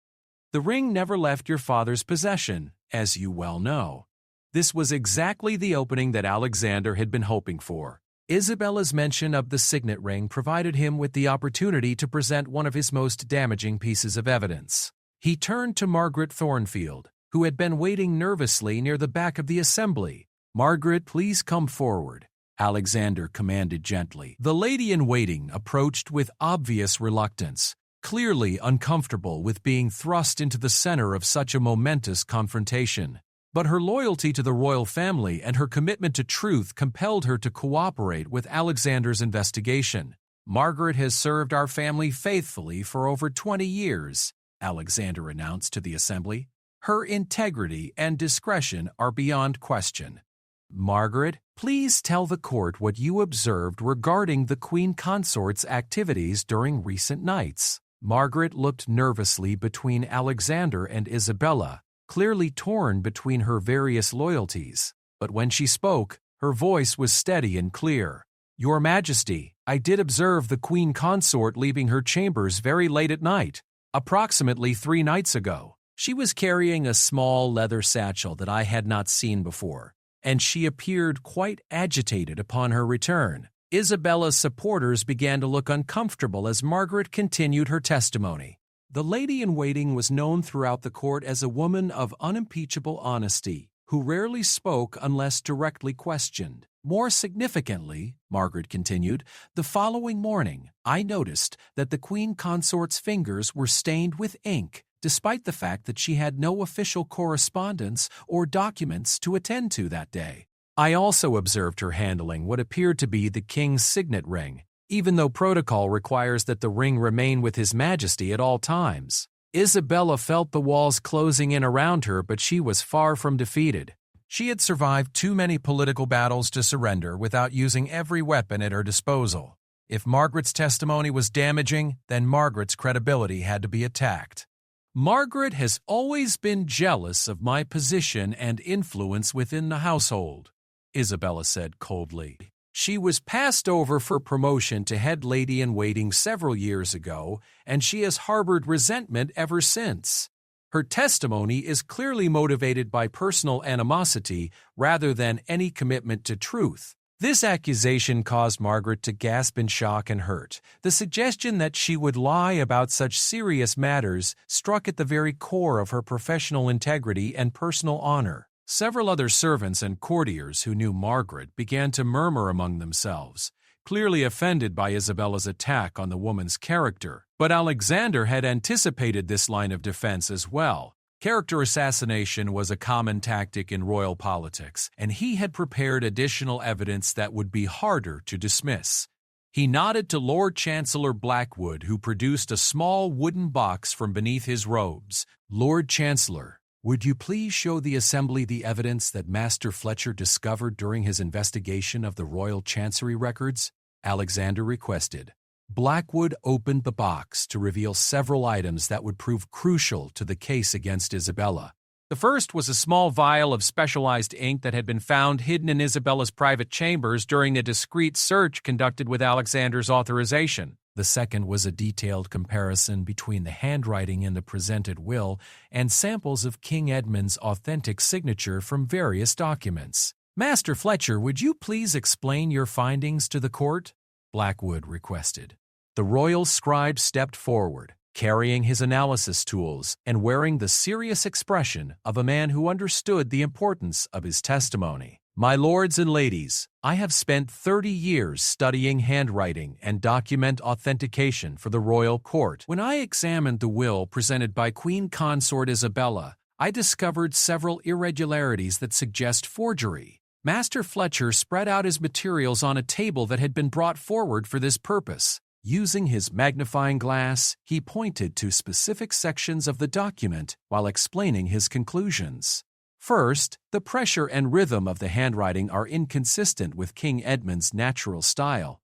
The ring never left your father's possession, as you well know." This was exactly the opening that Alexander had been hoping for. Isabella's mention of the signet ring provided him with the opportunity to present one of his most damaging pieces of evidence. He turned to Margaret Thornfield, who had been waiting nervously near the back of the assembly. "Margaret, please come forward," Alexander commanded gently. The lady-in-waiting approached with obvious reluctance, clearly uncomfortable with being thrust into the center of such a momentous confrontation. But her loyalty to the royal family and her commitment to truth compelled her to cooperate with Alexander's investigation. "Margaret has served our family faithfully for over 20 years, Alexander announced to the assembly. "Her integrity and discretion are beyond question. Margaret, please tell the court what you observed regarding the Queen Consort's activities during recent nights." Margaret looked nervously between Alexander and Isabella, clearly torn between her various loyalties. But when she spoke, her voice was steady and clear. "Your Majesty, I did observe the Queen Consort leaving her chambers very late at night, approximately 3 nights ago. She was carrying a small leather satchel that I had not seen before, and she appeared quite agitated upon her return. Isabella's supporters began to look uncomfortable as Margaret continued her testimony. The lady-in-waiting was known throughout the court as a woman of unimpeachable honesty, who rarely spoke unless directly questioned. More significantly, Margaret continued, the following morning, I noticed that the Queen Consort's fingers were stained with ink, despite the fact that she had no official correspondence or documents to attend to that day. I also observed her handling what appeared to be the king's signet ring, even though protocol requires that the ring remain with His Majesty at all times. Isabella felt the walls closing in around her, but she was far from defeated. She had survived too many political battles to surrender without using every weapon at her disposal. If Margaret's testimony was damaging, then Margaret's credibility had to be attacked. Margaret has always been jealous of my position and influence within the household, Isabella said coldly. She was passed over for promotion to head lady-in-waiting several years ago, and she has harbored resentment ever since. Her testimony is clearly motivated by personal animosity rather than any commitment to truth. This accusation caused Margaret to gasp in shock and hurt. The suggestion that she would lie about such serious matters struck at the very core of her professional integrity and personal honor. Several other servants and courtiers who knew Margaret began to murmur among themselves, clearly offended by Isabella's attack on the woman's character. But Alexander had anticipated this line of defense as well. Character assassination was a common tactic in royal politics, and he had prepared additional evidence that would be harder to dismiss. He nodded to Lord Chancellor Blackwood, who produced a small wooden box from beneath his robes. Lord Chancellor, would you please show the Assembly the evidence that Master Fletcher discovered during his investigation of the Royal Chancery records? Alexander requested. Blackwood opened the box to reveal several items that would prove crucial to the case against Isabella. The first was a small vial of specialized ink that had been found hidden in Isabella's private chambers during a discreet search conducted with Alexander's authorization. The second was a detailed comparison between the handwriting in the presented will and samples of King Edmund's authentic signature from various documents. Master Fletcher, would you please explain your findings to the court? Blackwood requested. The royal scribe stepped forward, carrying his analysis tools and wearing the serious expression of a man who understood the importance of his testimony. My lords and ladies, I have spent 30 years studying handwriting and document authentication for the royal court. When I examined the will presented by Queen Consort Isabella, I discovered several irregularities that suggest forgery. Master Fletcher spread out his materials on a table that had been brought forward for this purpose. Using his magnifying glass, he pointed to specific sections of the document while explaining his conclusions. First, the pressure and rhythm of the handwriting are inconsistent with King Edmund's natural style.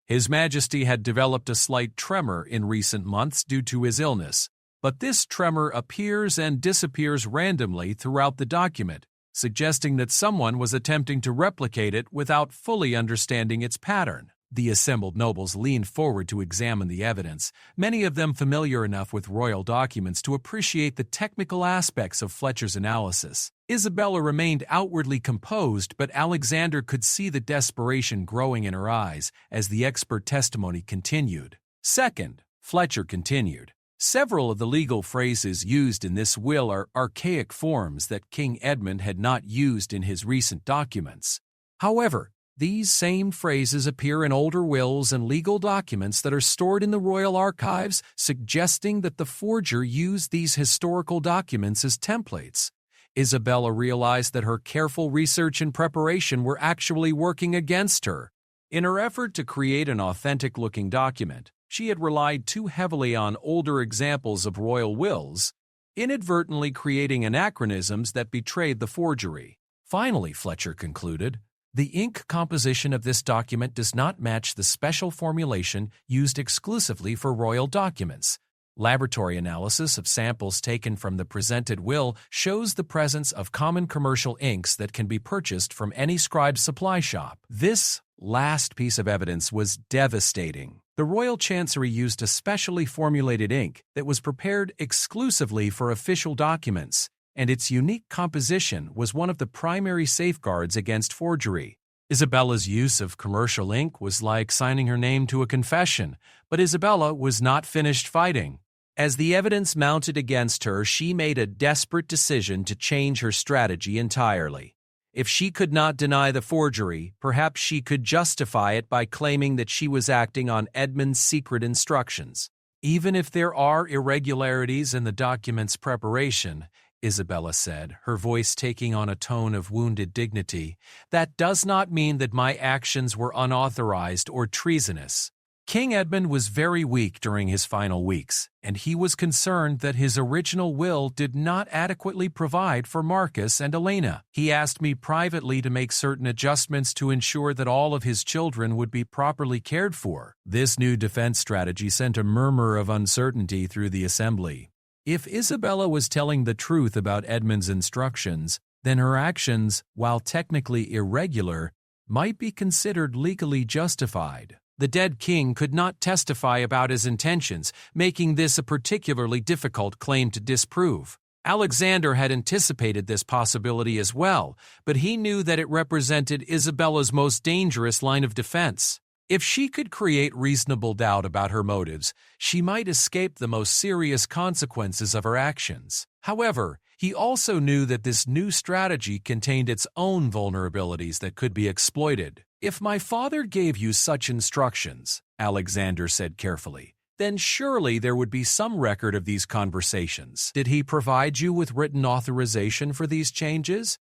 His Majesty had developed a slight tremor in recent months due to his illness, but this tremor appears and disappears randomly throughout the document, suggesting that someone was attempting to replicate it without fully understanding its pattern. The assembled nobles leaned forward to examine the evidence, many of them familiar enough with royal documents to appreciate the technical aspects of Fletcher's analysis. Isabella remained outwardly composed, but Alexander could see the desperation growing in her eyes as the expert testimony continued. Second, Fletcher continued. Several of the legal phrases used in this will are archaic forms that King Edmund had not used in his recent documents. However, these same phrases appear in older wills and legal documents that are stored in the royal archives, suggesting that the forger used these historical documents as templates. Isabella realized that her careful research and preparation were actually working against her. In her effort to create an authentic-looking document, she had relied too heavily on older examples of royal wills, inadvertently creating anachronisms that betrayed the forgery. Finally, Fletcher concluded, the ink composition of this document does not match the special formulation used exclusively for royal documents. Laboratory analysis of samples taken from the presented will shows the presence of common commercial inks that can be purchased from any scribe's supply shop. This last piece of evidence was devastating. The Royal Chancery used a specially formulated ink that was prepared exclusively for official documents, and its unique composition was one of the primary safeguards against forgery. Isabella's use of commercial ink was like signing her name to a confession, but Isabella was not finished fighting. As the evidence mounted against her, she made a desperate decision to change her strategy entirely. If she could not deny the forgery, perhaps she could justify it by claiming that she was acting on Edmund's secret instructions. Even if there are irregularities in the document's preparation, Isabella said, her voice taking on a tone of wounded dignity, that does not mean that my actions were unauthorized or treasonous. King Edmund was very weak during his final weeks, and he was concerned that his original will did not adequately provide for Marcus and Elena. He asked me privately to make certain adjustments to ensure that all of his children would be properly cared for. This new defense strategy sent a murmur of uncertainty through the assembly. If Isabella was telling the truth about Edmund's instructions, then her actions, while technically irregular, might be considered legally justified. The dead king could not testify about his intentions, making this a particularly difficult claim to disprove. Alexander had anticipated this possibility as well, but he knew that it represented Isabella's most dangerous line of defense. If she could create reasonable doubt about her motives, she might escape the most serious consequences of her actions. However, he also knew that this new strategy contained its own vulnerabilities that could be exploited. If my father gave you such instructions, Alexander said carefully, then surely there would be some record of these conversations. Did he provide you with written authorization for these changes?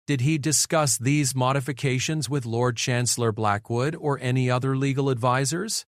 Did he discuss these modifications with Lord Chancellor Blackwood or any other legal advisors?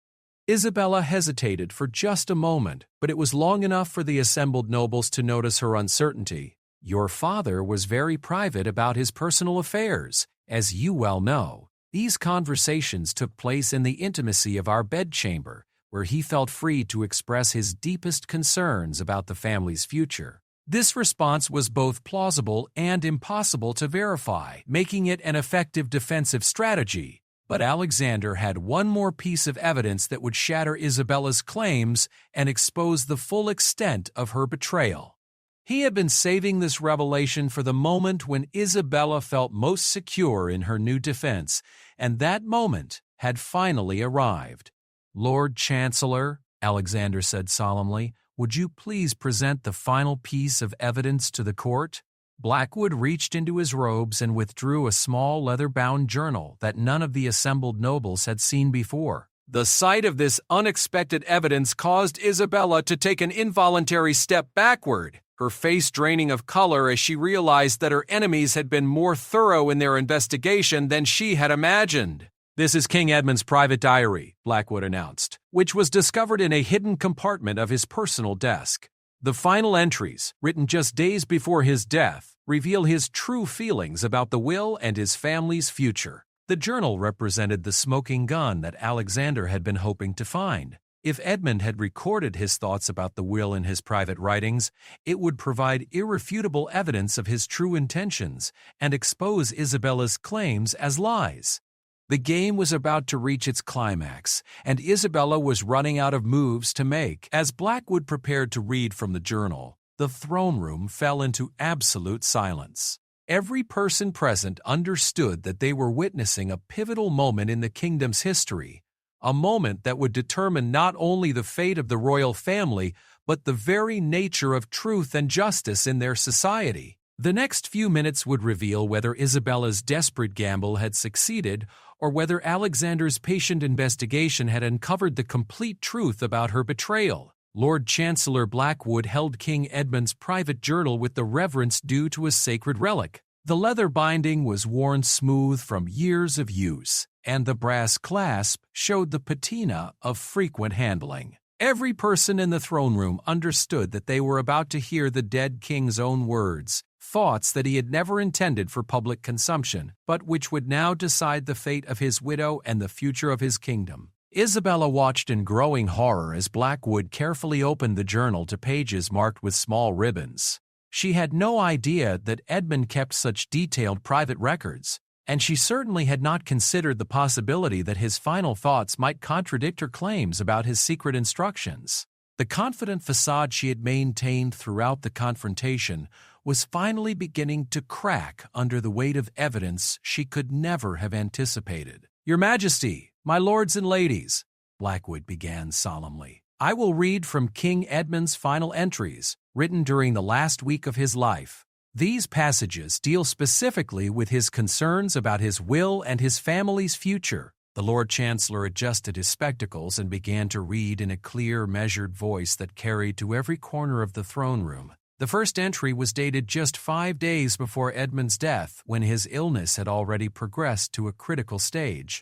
Isabella hesitated for just a moment, but it was long enough for the assembled nobles to notice her uncertainty. Your father was very private about his personal affairs, as you well know. These conversations took place in the intimacy of our bedchamber, where he felt free to express his deepest concerns about the family's future. This response was both plausible and impossible to verify, making it an effective defensive strategy. But Alexander had one more piece of evidence that would shatter Isabella's claims and expose the full extent of her betrayal. He had been saving this revelation for the moment when Isabella felt most secure in her new defense, and that moment had finally arrived. Lord Chancellor, Alexander said solemnly, would you please present the final piece of evidence to the court? Blackwood reached into his robes and withdrew a small leather-bound journal that none of the assembled nobles had seen before. The sight of this unexpected evidence caused Isabella to take an involuntary step backward, her face draining of color as she realized that her enemies had been more thorough in their investigation than she had imagined. This is King Edmund's private diary, Blackwood announced, which was discovered in a hidden compartment of his personal desk. The final entries, written just days before his death, reveal his true feelings about the will and his family's future. The journal represented the smoking gun that Alexander had been hoping to find. If Edmund had recorded his thoughts about the will in his private writings, it would provide irrefutable evidence of his true intentions and expose Isabella's claims as lies. The game was about to reach its climax, and Isabella was running out of moves to make. As Blackwood prepared to read from the journal, the throne room fell into absolute silence. Every person present understood that they were witnessing a pivotal moment in the kingdom's history, a moment that would determine not only the fate of the royal family, but the very nature of truth and justice in their society. The next few minutes would reveal whether Isabella's desperate gamble had succeeded or whether Alexander's patient investigation had uncovered the complete truth about her betrayal. Lord Chancellor Blackwood held King Edmund's private journal with the reverence due to a sacred relic. The leather binding was worn smooth from years of use, and the brass clasp showed the patina of frequent handling. Every person in the throne room understood that they were about to hear the dead king's own words, thoughts that he had never intended for public consumption, but which would now decide the fate of his widow and the future of his kingdom. Isabella watched in growing horror as Blackwood carefully opened the journal to pages marked with small ribbons. She had no idea that Edmund kept such detailed private records, and she certainly had not considered the possibility that his final thoughts might contradict her claims about his secret instructions. The confident facade she had maintained throughout the confrontation was finally beginning to crack under the weight of evidence she could never have anticipated. "Your Majesty, my lords and ladies," Blackwood began solemnly, "I will read from King Edmund's final entries, written during the last week of his life. These passages deal specifically with his concerns about his will and his family's future." The Lord Chancellor adjusted his spectacles and began to read in a clear, measured voice that carried to every corner of the throne room. The first entry was dated just 5 days before Edmund's death, when his illness had already progressed to a critical stage.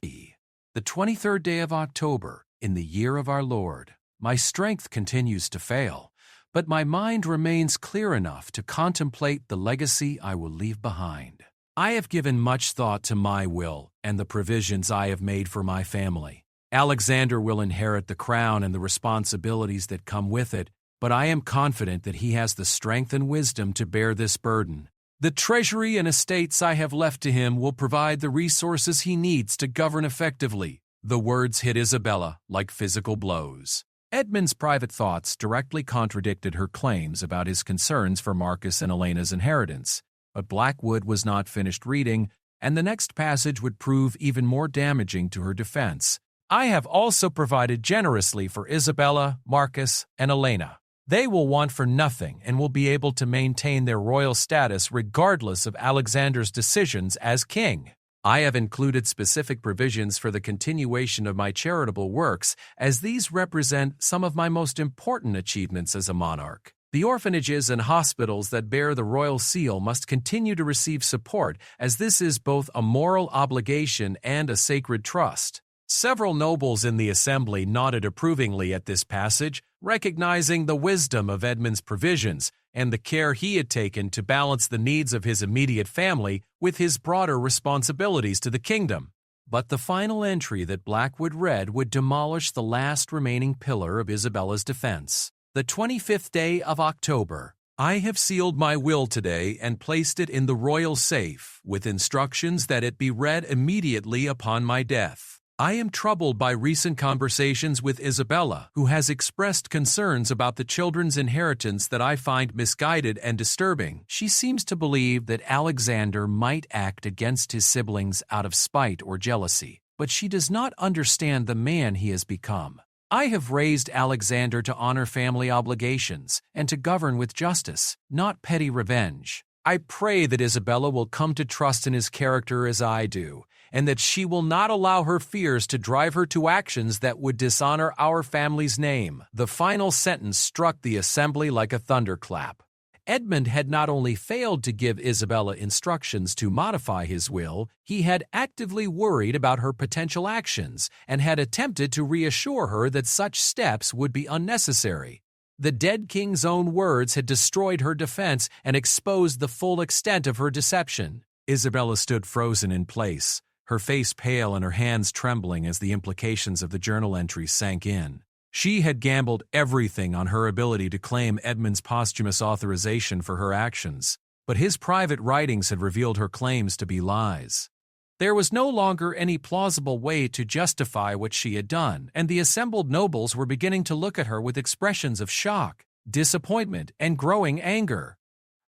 "The 23rd day of October, in the year of our Lord, my strength continues to fail, but my mind remains clear enough to contemplate the legacy I will leave behind. I have given much thought to my will and the provisions I have made for my family. Alexander will inherit the crown and the responsibilities that come with it, but I am confident that he has the strength and wisdom to bear this burden. The treasury and estates I have left to him will provide the resources he needs to govern effectively." The words hit Isabella like physical blows. Edmund's private thoughts directly contradicted her claims about his concerns for Marcus and Elena's inheritance. But Blackwood was not finished reading, and the next passage would prove even more damaging to her defense. "I have also provided generously for Isabella, Marcus, and Elena. They will want for nothing and will be able to maintain their royal status regardless of Alexander's decisions as king. I have included specific provisions for the continuation of my charitable works, as these represent some of my most important achievements as a monarch. The orphanages and hospitals that bear the royal seal must continue to receive support, as this is both a moral obligation and a sacred trust." Several nobles in the assembly nodded approvingly at this passage, recognizing the wisdom of Edmund's provisions and the care he had taken to balance the needs of his immediate family with his broader responsibilities to the kingdom. But the final entry that Blackwood read would demolish the last remaining pillar of Isabella's defense. "The 25th day of October. I have sealed my will today and placed it in the royal safe, with instructions that it be read immediately upon my death. I am troubled by recent conversations with Isabella, who has expressed concerns about the children's inheritance that I find misguided and disturbing. She seems to believe that Alexander might act against his siblings out of spite or jealousy, but she does not understand the man he has become. I have raised Alexander to honor family obligations and to govern with justice, not petty revenge. I pray that Isabella will come to trust in his character as I do, and that she will not allow her fears to drive her to actions that would dishonor our family's name." The final sentence struck the assembly like a thunderclap. Edmund had not only failed to give Isabella instructions to modify his will, he had actively worried about her potential actions and had attempted to reassure her that such steps would be unnecessary. The dead king's own words had destroyed her defense and exposed the full extent of her deception. Isabella stood frozen in place, her face pale and her hands trembling as the implications of the journal entries sank in. She had gambled everything on her ability to claim Edmund's posthumous authorization for her actions, but his private writings had revealed her claims to be lies. There was no longer any plausible way to justify what she had done, and the assembled nobles were beginning to look at her with expressions of shock, disappointment, and growing anger.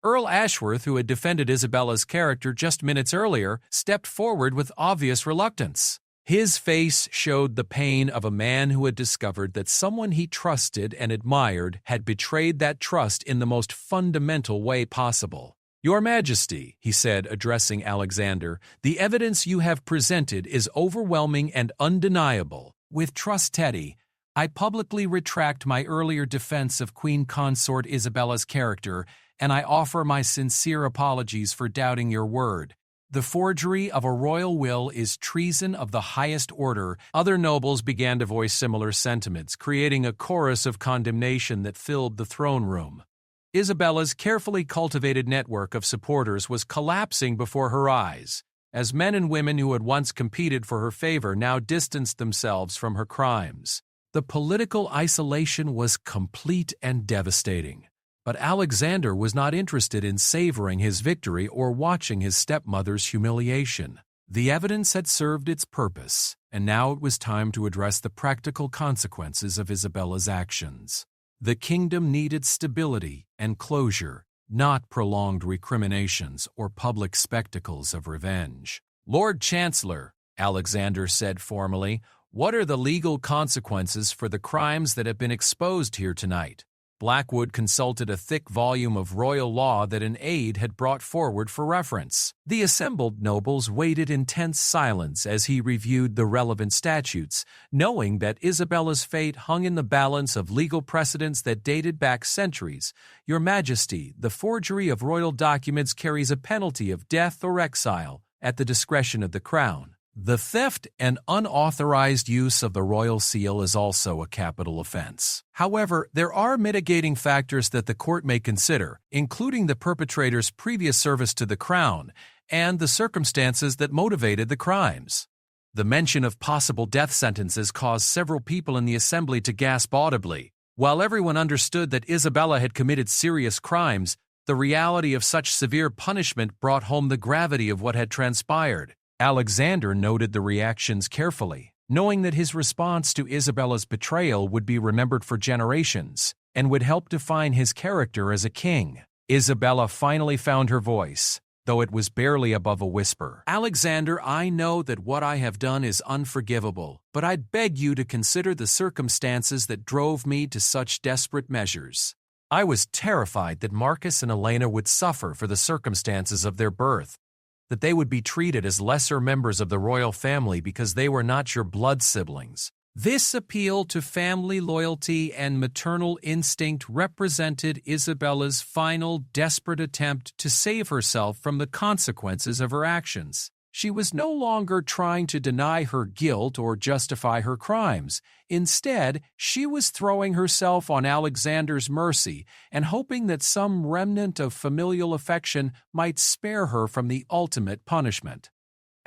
Earl Ashworth, who had defended Isabella's character just minutes earlier, stepped forward with obvious reluctance. His face showed the pain of a man who had discovered that someone he trusted and admired had betrayed that trust in the most fundamental way possible. "Your Majesty," he said, addressing Alexander, "the evidence you have presented is overwhelming and undeniable. With trust, Teddy, I publicly retract my earlier defense of Queen Consort Isabella's character, and I offer my sincere apologies for doubting your word. The forgery of a royal will is treason of the highest order." Other nobles began to voice similar sentiments, creating a chorus of condemnation that filled the throne room. Isabella's carefully cultivated network of supporters was collapsing before her eyes, as men and women who had once competed for her favor now distanced themselves from her crimes. The political isolation was complete and devastating. But Alexander was not interested in savoring his victory or watching his stepmother's humiliation. The evidence had served its purpose, and now it was time to address the practical consequences of Isabella's actions. The kingdom needed stability and closure, not prolonged recriminations or public spectacles of revenge. "Lord Chancellor," Alexander said formally, "what are the legal consequences for the crimes that have been exposed here tonight?" Blackwood consulted a thick volume of royal law that an aide had brought forward for reference. The assembled nobles waited in tense silence as he reviewed the relevant statutes, knowing that Isabella's fate hung in the balance of legal precedents that dated back centuries. "Your Majesty, the forgery of royal documents carries a penalty of death or exile at the discretion of the crown. The theft and unauthorized use of the royal seal is also a capital offense. However, there are mitigating factors that the court may consider, including the perpetrator's previous service to the crown and the circumstances that motivated the crimes." The mention of possible death sentences caused several people in the assembly to gasp audibly. While everyone understood that Isabella had committed serious crimes, the reality of such severe punishment brought home the gravity of what had transpired. Alexander noted the reactions carefully, knowing that his response to Isabella's betrayal would be remembered for generations and would help define his character as a king. Isabella finally found her voice, though it was barely above a whisper. "Alexander, I know that what I have done is unforgivable, but I'd beg you to consider the circumstances that drove me to such desperate measures. I was terrified that Marcus and Elena would suffer for the circumstances of their birth, that they would be treated as lesser members of the royal family because they were not your blood siblings. This appeal to family loyalty and maternal instinct represented Isabella's final desperate attempt to save herself from the consequences of her actions. She was no longer trying to deny her guilt or justify her crimes. Instead, she was throwing herself on Alexander's mercy and hoping that some remnant of familial affection might spare her from the ultimate punishment.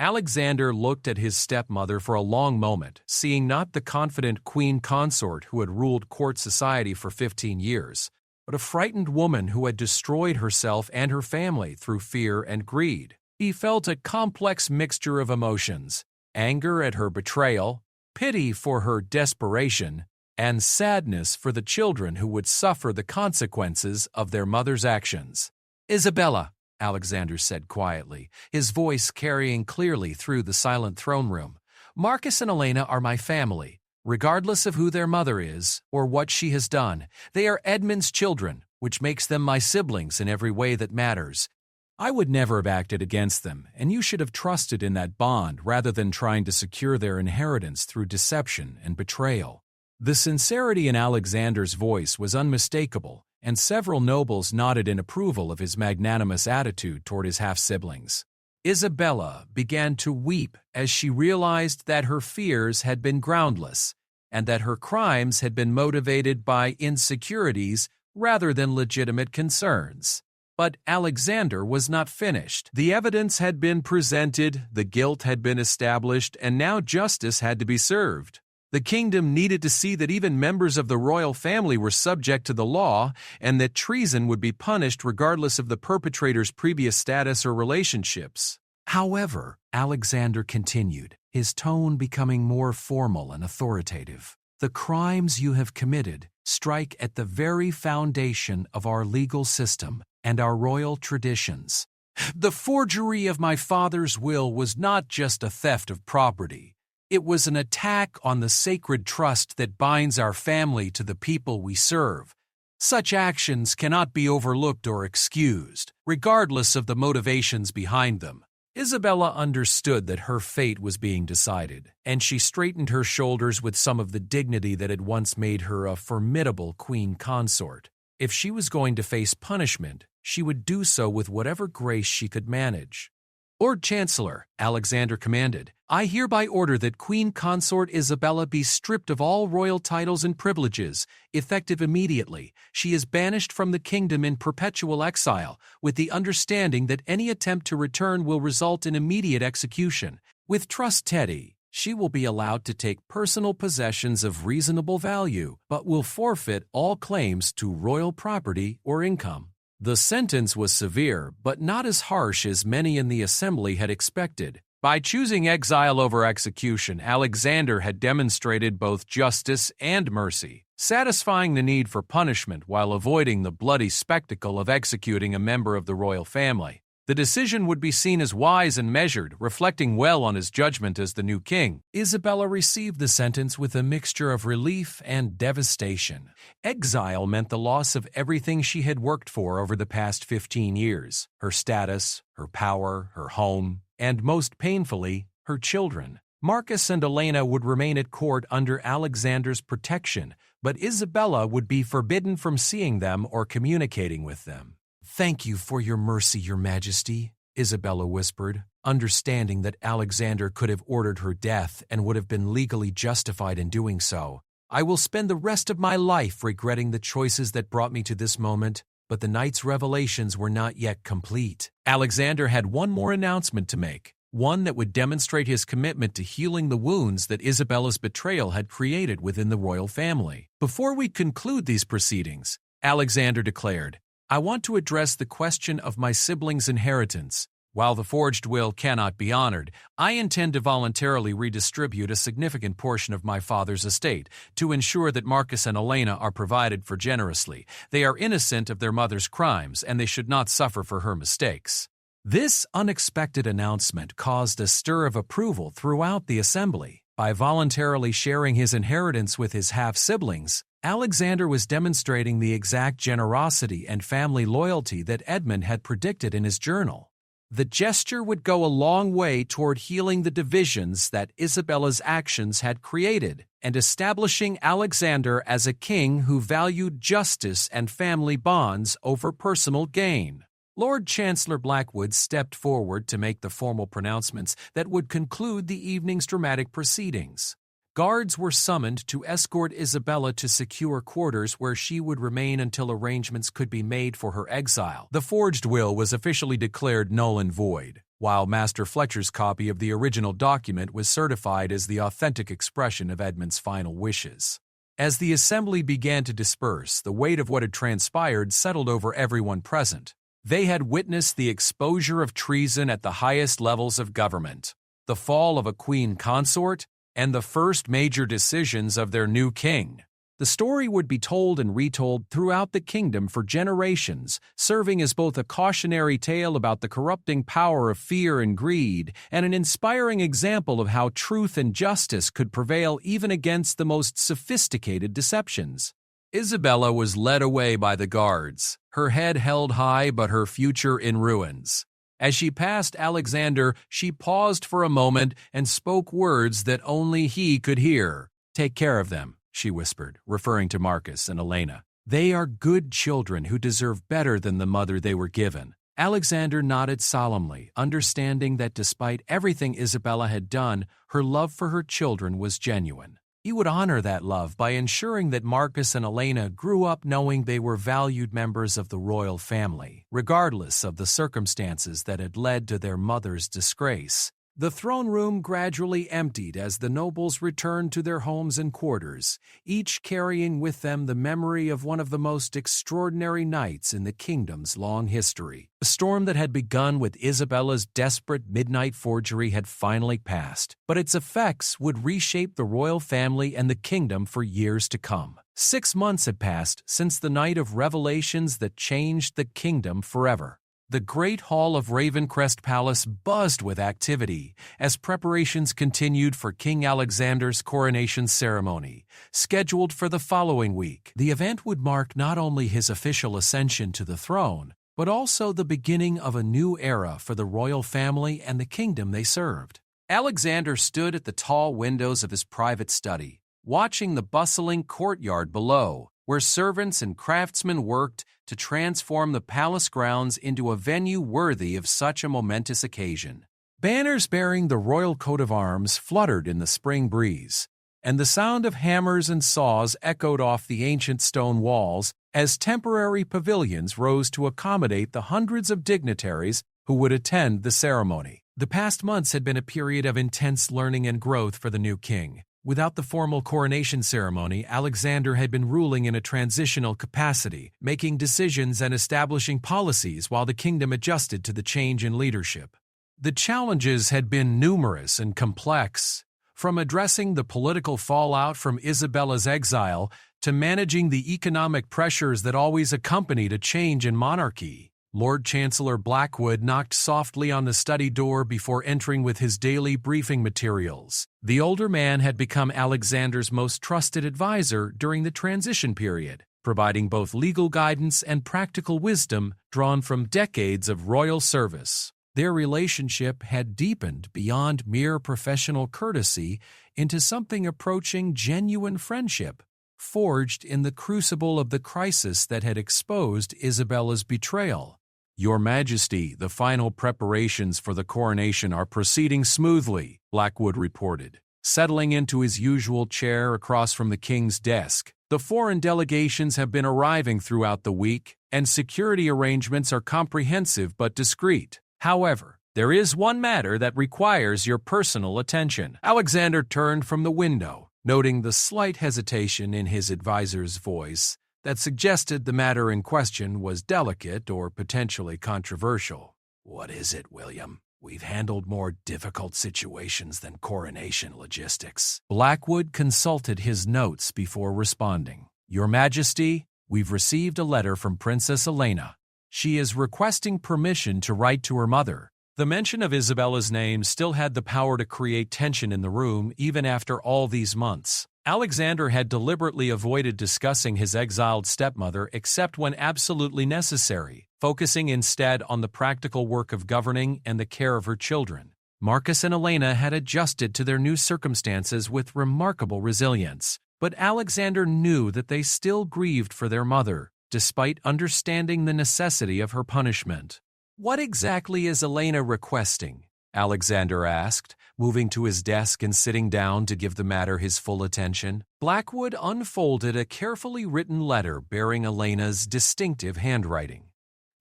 Alexander looked at his stepmother for a long moment, seeing not the confident queen consort who had ruled court society for 15 years, but a frightened woman who had destroyed herself and her family through fear and greed. He felt a complex mixture of emotions: anger at her betrayal, pity for her desperation, and sadness for the children who would suffer the consequences of their mother's actions. "Isabella," Alexander said quietly, his voice carrying clearly through the silent throne room, "Marcus and Elena are my family. Regardless of who their mother is or what she has done, they are Edmund's children, which makes them my siblings in every way that matters. I would never have acted against them, and you should have trusted in that bond rather than trying to secure their inheritance through deception and betrayal." The sincerity in Alexander's voice was unmistakable, and several nobles nodded in approval of his magnanimous attitude toward his half-siblings. Isabella began to weep as she realized that her fears had been groundless, and that her crimes had been motivated by insecurities rather than legitimate concerns. But Alexander was not finished. The evidence had been presented, the guilt had been established, and now justice had to be served. The kingdom needed to see that even members of the royal family were subject to the law, and that treason would be punished regardless of the perpetrator's previous status or relationships. However, Alexander continued, his tone becoming more formal and authoritative. "The crimes you have committed strike at the very foundation of our legal system and our royal traditions. The forgery of my father's will was not just a theft of property. It was an attack on the sacred trust that binds our family to the people we serve. Such actions cannot be overlooked or excused, regardless of the motivations behind them." Isabella understood that her fate was being decided, and she straightened her shoulders with some of the dignity that had once made her a formidable queen consort. If she was going to face punishment, she would do so with whatever grace she could manage. "Lord Chancellor," Alexander commanded, "I hereby order that Queen Consort Isabella be stripped of all royal titles and privileges, effective immediately. She is banished from the kingdom in perpetual exile, with the understanding that any attempt to return will result in immediate execution. With trust Teddy, she will be allowed to take personal possessions of reasonable value, but will forfeit all claims to royal property or income." The sentence was severe, but not as harsh as many in the assembly had expected. By choosing exile over execution, Alexander had demonstrated both justice and mercy. satisfying the need for punishment while avoiding the bloody spectacle of executing a member of the royal family. The decision would be seen as wise and measured, reflecting well on his judgment as the new king. Isabella received the sentence with a mixture of relief and devastation. Exile meant the loss of everything she had worked for over the past 15 years: her status, her power, her home, and most painfully, her children. Marcus and Elena would remain at court under Alexander's protection, but Isabella would be forbidden from seeing them or communicating with them. "Thank you for your mercy, your majesty," Isabella whispered, understanding that Alexander could have ordered her death and would have been legally justified in doing so. "I will spend the rest of my life regretting the choices that brought me to this moment, but the night's revelations were not yet complete." Alexander had one more announcement to make, one that would demonstrate his commitment to healing the wounds that Isabella's betrayal had created within the royal family. "Before we conclude these proceedings," Alexander declared, "I want to address the question of my siblings' inheritance. While the forged will cannot be honored, I intend to voluntarily redistribute a significant portion of my father's estate to ensure that Marcus and Elena are provided for generously. They are innocent of their mother's crimes, and they should not suffer for her mistakes." This unexpected announcement caused a stir of approval throughout the assembly. By voluntarily sharing his inheritance with his half-siblings, Alexander was demonstrating the exact generosity and family loyalty that Edmund had predicted in his journal. The gesture would go a long way toward healing the divisions that Isabella's actions had created and establishing Alexander as a king who valued justice and family bonds over personal gain. Lord Chancellor Blackwood stepped forward to make the formal pronouncements that would conclude the evening's dramatic proceedings. Guards were summoned to escort Isabella to secure quarters where she would remain until arrangements could be made for her exile. The forged will was officially declared null and void, while Master Fletcher's copy of the original document was certified as the authentic expression of Edmund's final wishes. As the assembly began to disperse, the weight of what had transpired settled over everyone present. They had witnessed the exposure of treason at the highest levels of government, the fall of a queen consort, and the first major decisions of their new king. The story would be told and retold throughout the kingdom for generations, serving as both a cautionary tale about the corrupting power of fear and greed and an inspiring example of how truth and justice could prevail even against the most sophisticated deceptions. Isabella was led away by the guards, her head held high but her future in ruins. As she passed Alexander, she paused for a moment and spoke words that only he could hear. "Take care of them," she whispered, referring to Marcus and Elena. "They are good children who deserve better than the mother they were given." Alexander nodded solemnly, understanding that despite everything Isabella had done, her love for her children was genuine. He would honor that love by ensuring that Marcus and Elena grew up knowing they were valued members of the royal family, regardless of the circumstances that had led to their mother's disgrace. The throne room gradually emptied as the nobles returned to their homes and quarters, each carrying with them the memory of one of the most extraordinary nights in the kingdom's long history. The storm that had begun with Isabella's desperate midnight forgery had finally passed, but its effects would reshape the royal family and the kingdom for years to come. 6 months had passed since the night of revelations that changed the kingdom forever. The great hall of Ravencrest Palace buzzed with activity as preparations continued for King Alexander's coronation ceremony, scheduled for the following week. The event would mark not only his official ascension to the throne, but also the beginning of a new era for the royal family and the kingdom they served. Alexander stood at the tall windows of his private study, watching the bustling courtyard below, where servants and craftsmen worked to transform the palace grounds into a venue worthy of such a momentous occasion. Banners bearing the royal coat of arms fluttered in the spring breeze, and the sound of hammers and saws echoed off the ancient stone walls as temporary pavilions rose to accommodate the hundreds of dignitaries who would attend the ceremony. The past months had been a period of intense learning and growth for the new king. Without the formal coronation ceremony, Alexander had been ruling in a transitional capacity, making decisions and establishing policies while the kingdom adjusted to the change in leadership. The challenges had been numerous and complex, from addressing the political fallout from Isabella's exile to managing the economic pressures that always accompanied a change in monarchy. Lord Chancellor Blackwood knocked softly on the study door before entering with his daily briefing materials. The older man had become Alexander's most trusted advisor during the transition period, providing both legal guidance and practical wisdom drawn from decades of royal service. Their relationship had deepened beyond mere professional courtesy into something approaching genuine friendship, forged in the crucible of the crisis that had exposed Isabella's betrayal. "Your Majesty, the final preparations for the coronation are proceeding smoothly," Blackwood reported, settling into his usual chair across from the king's desk. "The foreign delegations have been arriving throughout the week, and security arrangements are comprehensive but discreet. However, there is one matter that requires your personal attention." Alexander turned from the window, noting the slight hesitation in his advisor's voice that suggested the matter in question was delicate or potentially controversial. "What is it, William? We've handled more difficult situations than coronation logistics." Blackwood consulted his notes before responding. "Your Majesty, we've received a letter from Princess Elena. She is requesting permission to write to her mother." The mention of Isabella's name still had the power to create tension in the room even after all these months. Alexander had deliberately avoided discussing his exiled stepmother except when absolutely necessary, focusing instead on the practical work of governing and the care of her children. Marcus and Elena had adjusted to their new circumstances with remarkable resilience, but Alexander knew that they still grieved for their mother, despite understanding the necessity of her punishment. "What exactly is Elena requesting?" Alexander asked, moving to his desk and sitting down to give the matter his full attention. Blackwood unfolded a carefully written letter bearing Elena's distinctive handwriting.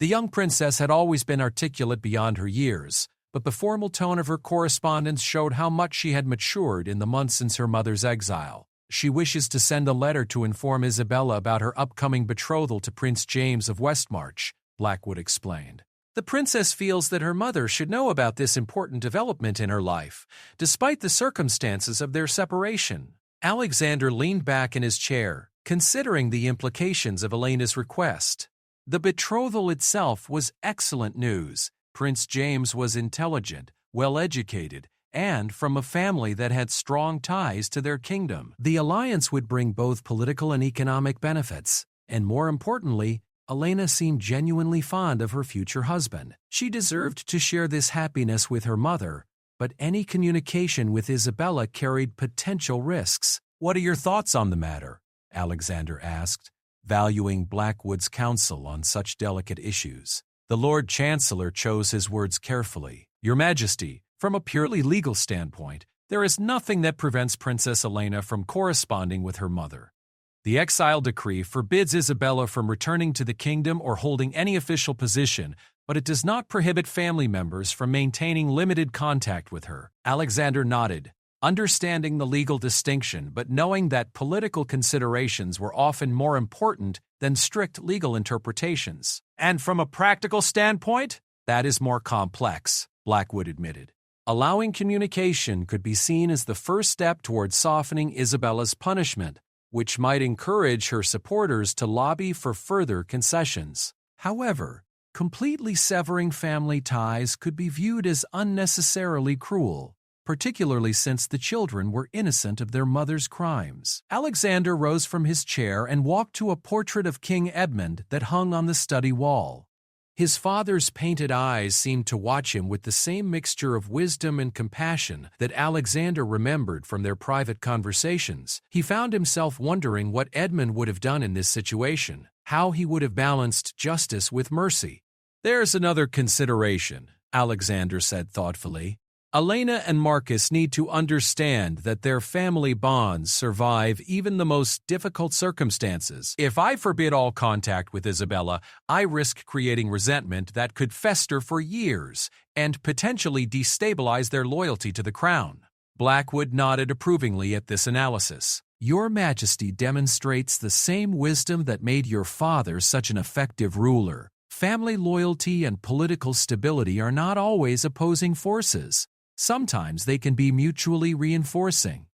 The young princess had always been articulate beyond her years, but the formal tone of her correspondence showed how much she had matured in the months since her mother's exile. "She wishes to send a letter to inform Isabella about her upcoming betrothal to Prince James of Westmarch," Blackwood explained. "The princess feels that her mother should know about this important development in her life, despite the circumstances of their separation." Alexander leaned back in his chair, considering the implications of Elena's request. The betrothal itself was excellent news. Prince James was intelligent, well-educated, and from a family that had strong ties to their kingdom. The alliance would bring both political and economic benefits, and more importantly, Elena seemed genuinely fond of her future husband. She deserved to share this happiness with her mother, but any communication with Isabella carried potential risks. "What are your thoughts on the matter?" Alexander asked, valuing Blackwood's counsel on such delicate issues. The Lord Chancellor chose his words carefully. "Your Majesty, from a purely legal standpoint, there is nothing that prevents Princess Elena from corresponding with her mother. The exile decree forbids Isabella from returning to the kingdom or holding any official position, but it does not prohibit family members from maintaining limited contact with her." Alexander nodded, understanding the legal distinction but knowing that political considerations were often more important than strict legal interpretations. "And from a practical standpoint, that is more complex," Blackwood admitted. "Allowing communication could be seen as the first step toward softening Isabella's punishment, which might encourage her supporters to lobby for further concessions. However, completely severing family ties could be viewed as unnecessarily cruel, particularly since the children were innocent of their mother's crimes." Alexander rose from his chair and walked to a portrait of King Edmund that hung on the study wall. His father's painted eyes seemed to watch him with the same mixture of wisdom and compassion that Alexander remembered from their private conversations. He found himself wondering what Edmund would have done in this situation, how he would have balanced justice with mercy. "There's another consideration," Alexander said thoughtfully. "Elena and Marcus need to understand that their family bonds survive even the most difficult circumstances. If I forbid all contact with Isabella, I risk creating resentment that could fester for years and potentially destabilize their loyalty to the crown." Blackwood nodded approvingly at this analysis. "Your Majesty demonstrates the same wisdom that made your father such an effective ruler. Family loyalty and political stability are not always opposing forces. Sometimes they can be mutually reinforcing."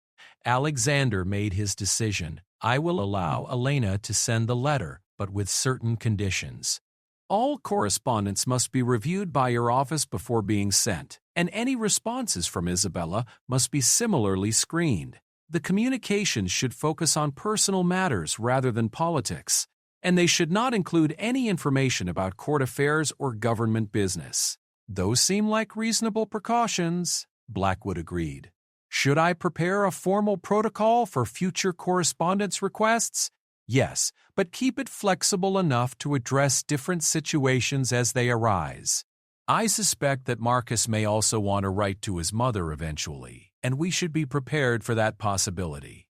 Alexander made his decision, I will allow Elena to send the letter, but with certain conditions. All correspondence must be reviewed by your office before being sent, and any responses from Isabella must be similarly screened. The communications should focus on personal matters rather than politics, and they should not include any information about court affairs or government business. Those seem like reasonable precautions, Blackwood agreed. Should I prepare a formal protocol for future correspondence requests? Yes, but keep it flexible enough to address different situations as they arise. I suspect that Marcus may also want to write to his mother eventually, and we should be prepared for that possibility.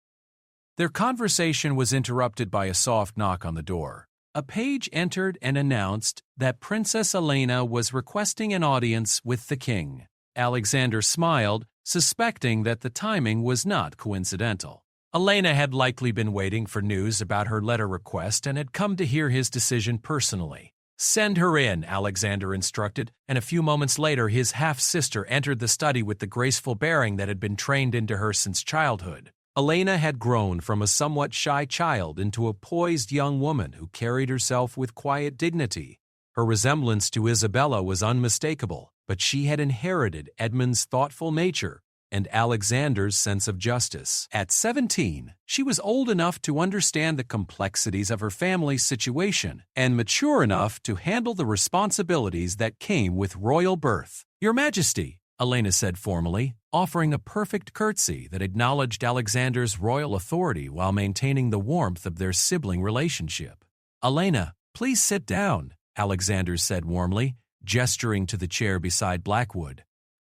Their conversation was interrupted by a soft knock on the door. A page entered and announced that Princess Elena was requesting an audience with the king. Alexander smiled, suspecting that the timing was not coincidental. Elena had likely been waiting for news about her letter request and had come to hear his decision personally. "Send her in," Alexander instructed, and a few moments later his half-sister entered the study with the graceful bearing that had been trained into her since childhood. Elena had grown from a somewhat shy child into a poised young woman who carried herself with quiet dignity. Her resemblance to Isabella was unmistakable, but she had inherited Edmund's thoughtful nature and Alexander's sense of justice. At 17, she was old enough to understand the complexities of her family's situation and mature enough to handle the responsibilities that came with royal birth. "Your Majesty," Elena said formally, offering a perfect curtsy that acknowledged Alexander's royal authority while maintaining the warmth of their sibling relationship. "Elena, please sit down," Alexander said warmly, gesturing to the chair beside Blackwood.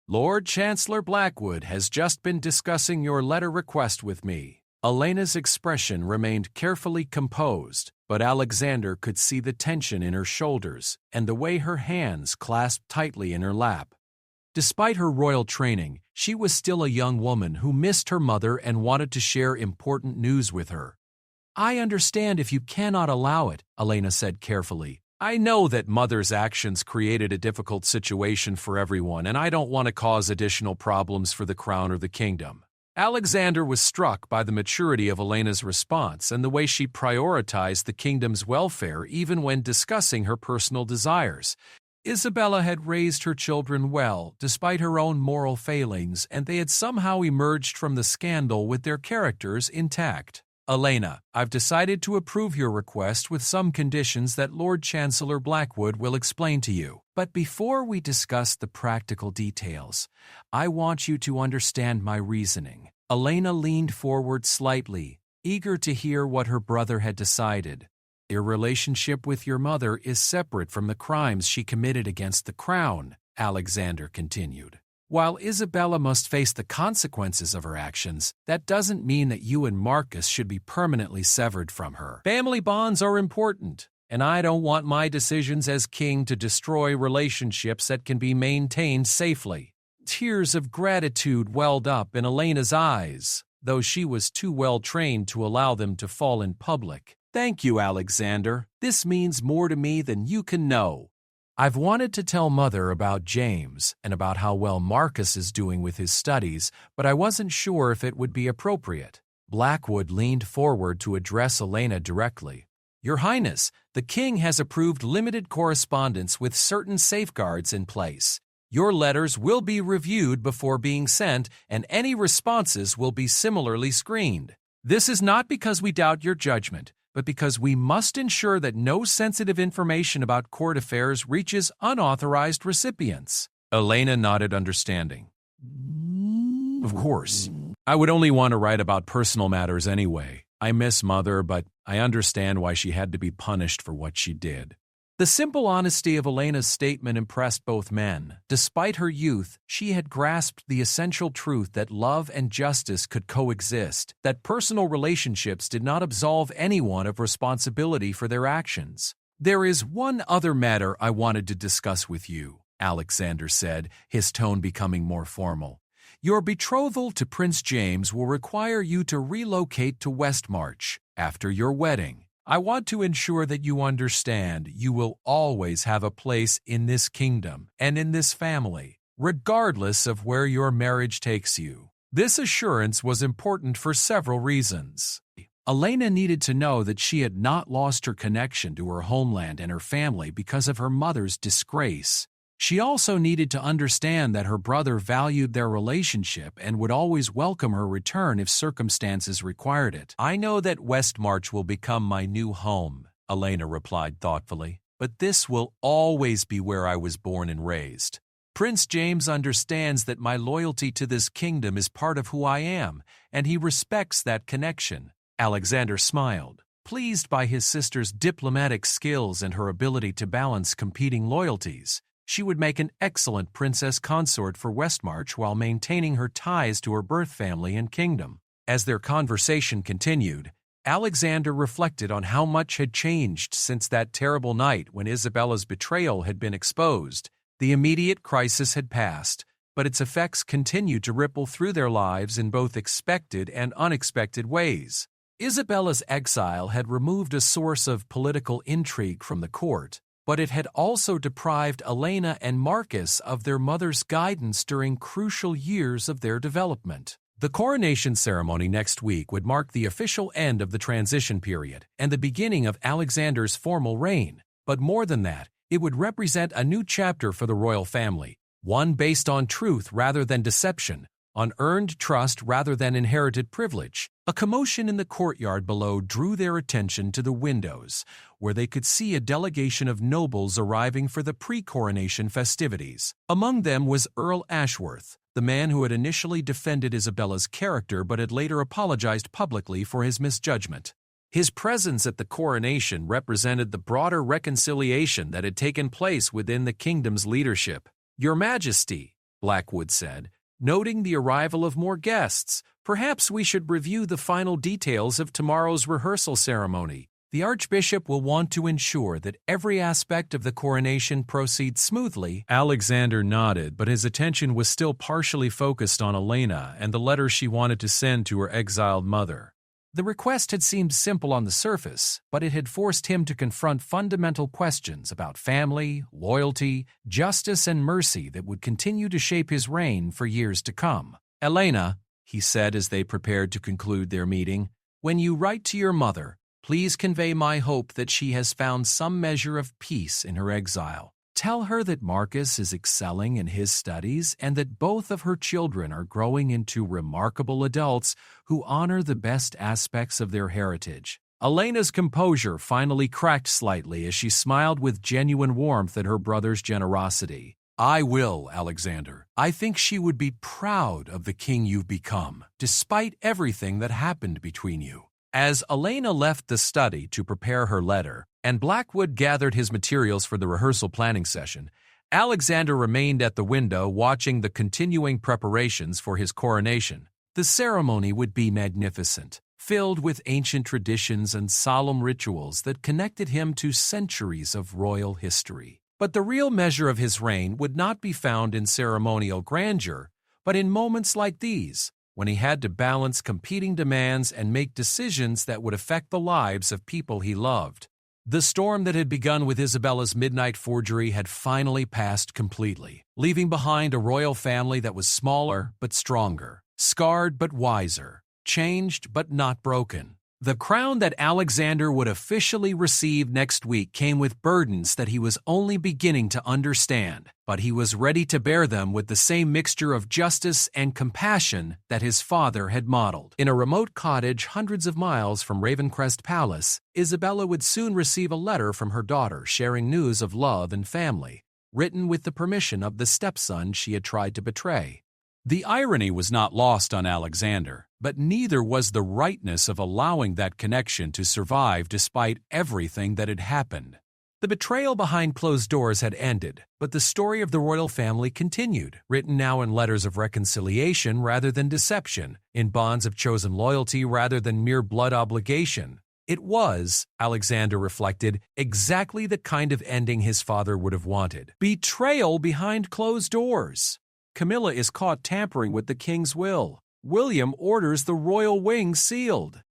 "Lord Chancellor Blackwood has just been discussing your letter request with me." Elena's expression remained carefully composed, but Alexander could see the tension in her shoulders and the way her hands clasped tightly in her lap. Despite her royal training, she was still a young woman who missed her mother and wanted to share important news with her. "I understand if you cannot allow it," Elena said carefully. "I know that Mother's actions created a difficult situation for everyone, and I don't want to cause additional problems for the crown or the kingdom." Alexander was struck by the maturity of Elena's response and the way she prioritized the kingdom's welfare even when discussing her personal desires. Isabella had raised her children well, despite her own moral failings, and they had somehow emerged from the scandal with their characters intact. "Elena, I've decided to approve your request with some conditions that Lord Chancellor Blackwood will explain to you. But before we discuss the practical details, I want you to understand my reasoning." Elena leaned forward slightly, eager to hear what her brother had decided. "Your relationship with your mother is separate from the crimes she committed against the crown," Alexander continued. "While Isabella must face the consequences of her actions, that doesn't mean that you and Marcus should be permanently severed from her. Family bonds are important, and I don't want my decisions as king to destroy relationships that can be maintained safely." Tears of gratitude welled up in Elena's eyes, though she was too well trained to allow them to fall in public. "Thank you, Alexander. This means more to me than you can know. I've wanted to tell Mother about James and about how well Marcus is doing with his studies, but I wasn't sure if it would be appropriate." Blackwood leaned forward to address Elena directly. "Your Highness, the King has approved limited correspondence with certain safeguards in place. Your letters will be reviewed before being sent, and any responses will be similarly screened. This is not because we doubt your judgment, but because we must ensure that no sensitive information about court affairs reaches unauthorized recipients." Elena nodded understanding. "Of course. I would only want to write about personal matters anyway. I miss Mother, but I understand why she had to be punished for what she did." The simple honesty of Elena's statement impressed both men. Despite her youth, she had grasped the essential truth that love and justice could coexist, that personal relationships did not absolve anyone of responsibility for their actions. "There is one other matter I wanted to discuss with you," Alexander said, his tone becoming more formal. "Your betrothal to Prince James will require you to relocate to Westmarch after your wedding. I want to ensure that you understand you will always have a place in this kingdom and in this family, regardless of where your marriage takes you." This assurance was important for several reasons. Elena needed to know that she had not lost her connection to her homeland and her family because of her mother's disgrace. She also needed to understand that her brother valued their relationship and would always welcome her return if circumstances required it. "I know that Westmarch will become my new home," Elena replied thoughtfully, "but this will always be where I was born and raised. Prince James understands that my loyalty to this kingdom is part of who I am, and he respects that connection." Alexander smiled, pleased by his sister's diplomatic skills and her ability to balance competing loyalties. She would make an excellent princess consort for Westmarch while maintaining her ties to her birth family and kingdom. As their conversation continued, Alexander reflected on how much had changed since that terrible night when Isabella's betrayal had been exposed. The immediate crisis had passed, but its effects continued to ripple through their lives in both expected and unexpected ways. Isabella's exile had removed a source of political intrigue from the court, but it had also deprived Elena and Marcus of their mother's guidance during crucial years of their development. The coronation ceremony next week would mark the official end of the transition period and the beginning of Alexander's formal reign, but more than that, it would represent a new chapter for the royal family, one based on truth rather than deception, on earned trust rather than inherited privilege. A commotion in the courtyard below drew their attention to the windows, where they could see a delegation of nobles arriving for the pre-coronation festivities. Among them was Earl Ashworth, the man who had initially defended Isabella's character but had later apologized publicly for his misjudgment. His presence at the coronation represented the broader reconciliation that had taken place within the kingdom's leadership. "Your Majesty," Blackwood said, noting the arrival of more guests, "perhaps we should review the final details of tomorrow's rehearsal ceremony. The Archbishop will want to ensure that every aspect of the coronation proceeds smoothly." Alexander nodded, but his attention was still partially focused on Elena and the letter she wanted to send to her exiled mother. The request had seemed simple on the surface, but it had forced him to confront fundamental questions about family, loyalty, justice, and mercy that would continue to shape his reign for years to come. "Elena," he said as they prepared to conclude their meeting, "when you write to your mother, please convey my hope that she has found some measure of peace in her exile. Tell her that Marcus is excelling in his studies and that both of her children are growing into remarkable adults who honor the best aspects of their heritage." Elena's composure finally cracked slightly as she smiled with genuine warmth at her brother's generosity. "I will, Alexander. I think she would be proud of the king you've become, despite everything that happened between you." As Elena left the study to prepare her letter, and Blackwood gathered his materials for the rehearsal planning session, Alexander remained at the window watching the continuing preparations for his coronation. The ceremony would be magnificent, filled with ancient traditions and solemn rituals that connected him to centuries of royal history. But the real measure of his reign would not be found in ceremonial grandeur, but in moments like these, when he had to balance competing demands and make decisions that would affect the lives of people he loved. The storm that had begun with Isabella's midnight forgery had finally passed completely, leaving behind a royal family that was smaller but stronger, scarred but wiser, changed but not broken. The crown that Alexander would officially receive next week came with burdens that he was only beginning to understand, but he was ready to bear them with the same mixture of justice and compassion that his father had modeled. In a remote cottage hundreds of miles from Ravencrest Palace, Isabella would soon receive a letter from her daughter sharing news of love and family, written with the permission of the stepson she had tried to betray. The irony was not lost on Alexander, but neither was the rightness of allowing that connection to survive despite everything that had happened. The betrayal behind closed doors had ended, but the story of the royal family continued, written now in letters of reconciliation rather than deception, in bonds of chosen loyalty rather than mere blood obligation. It was, Alexander reflected, exactly the kind of ending his father would have wanted. Betrayal behind closed doors. Camilla is caught tampering with the king's will. William orders the royal wing sealed.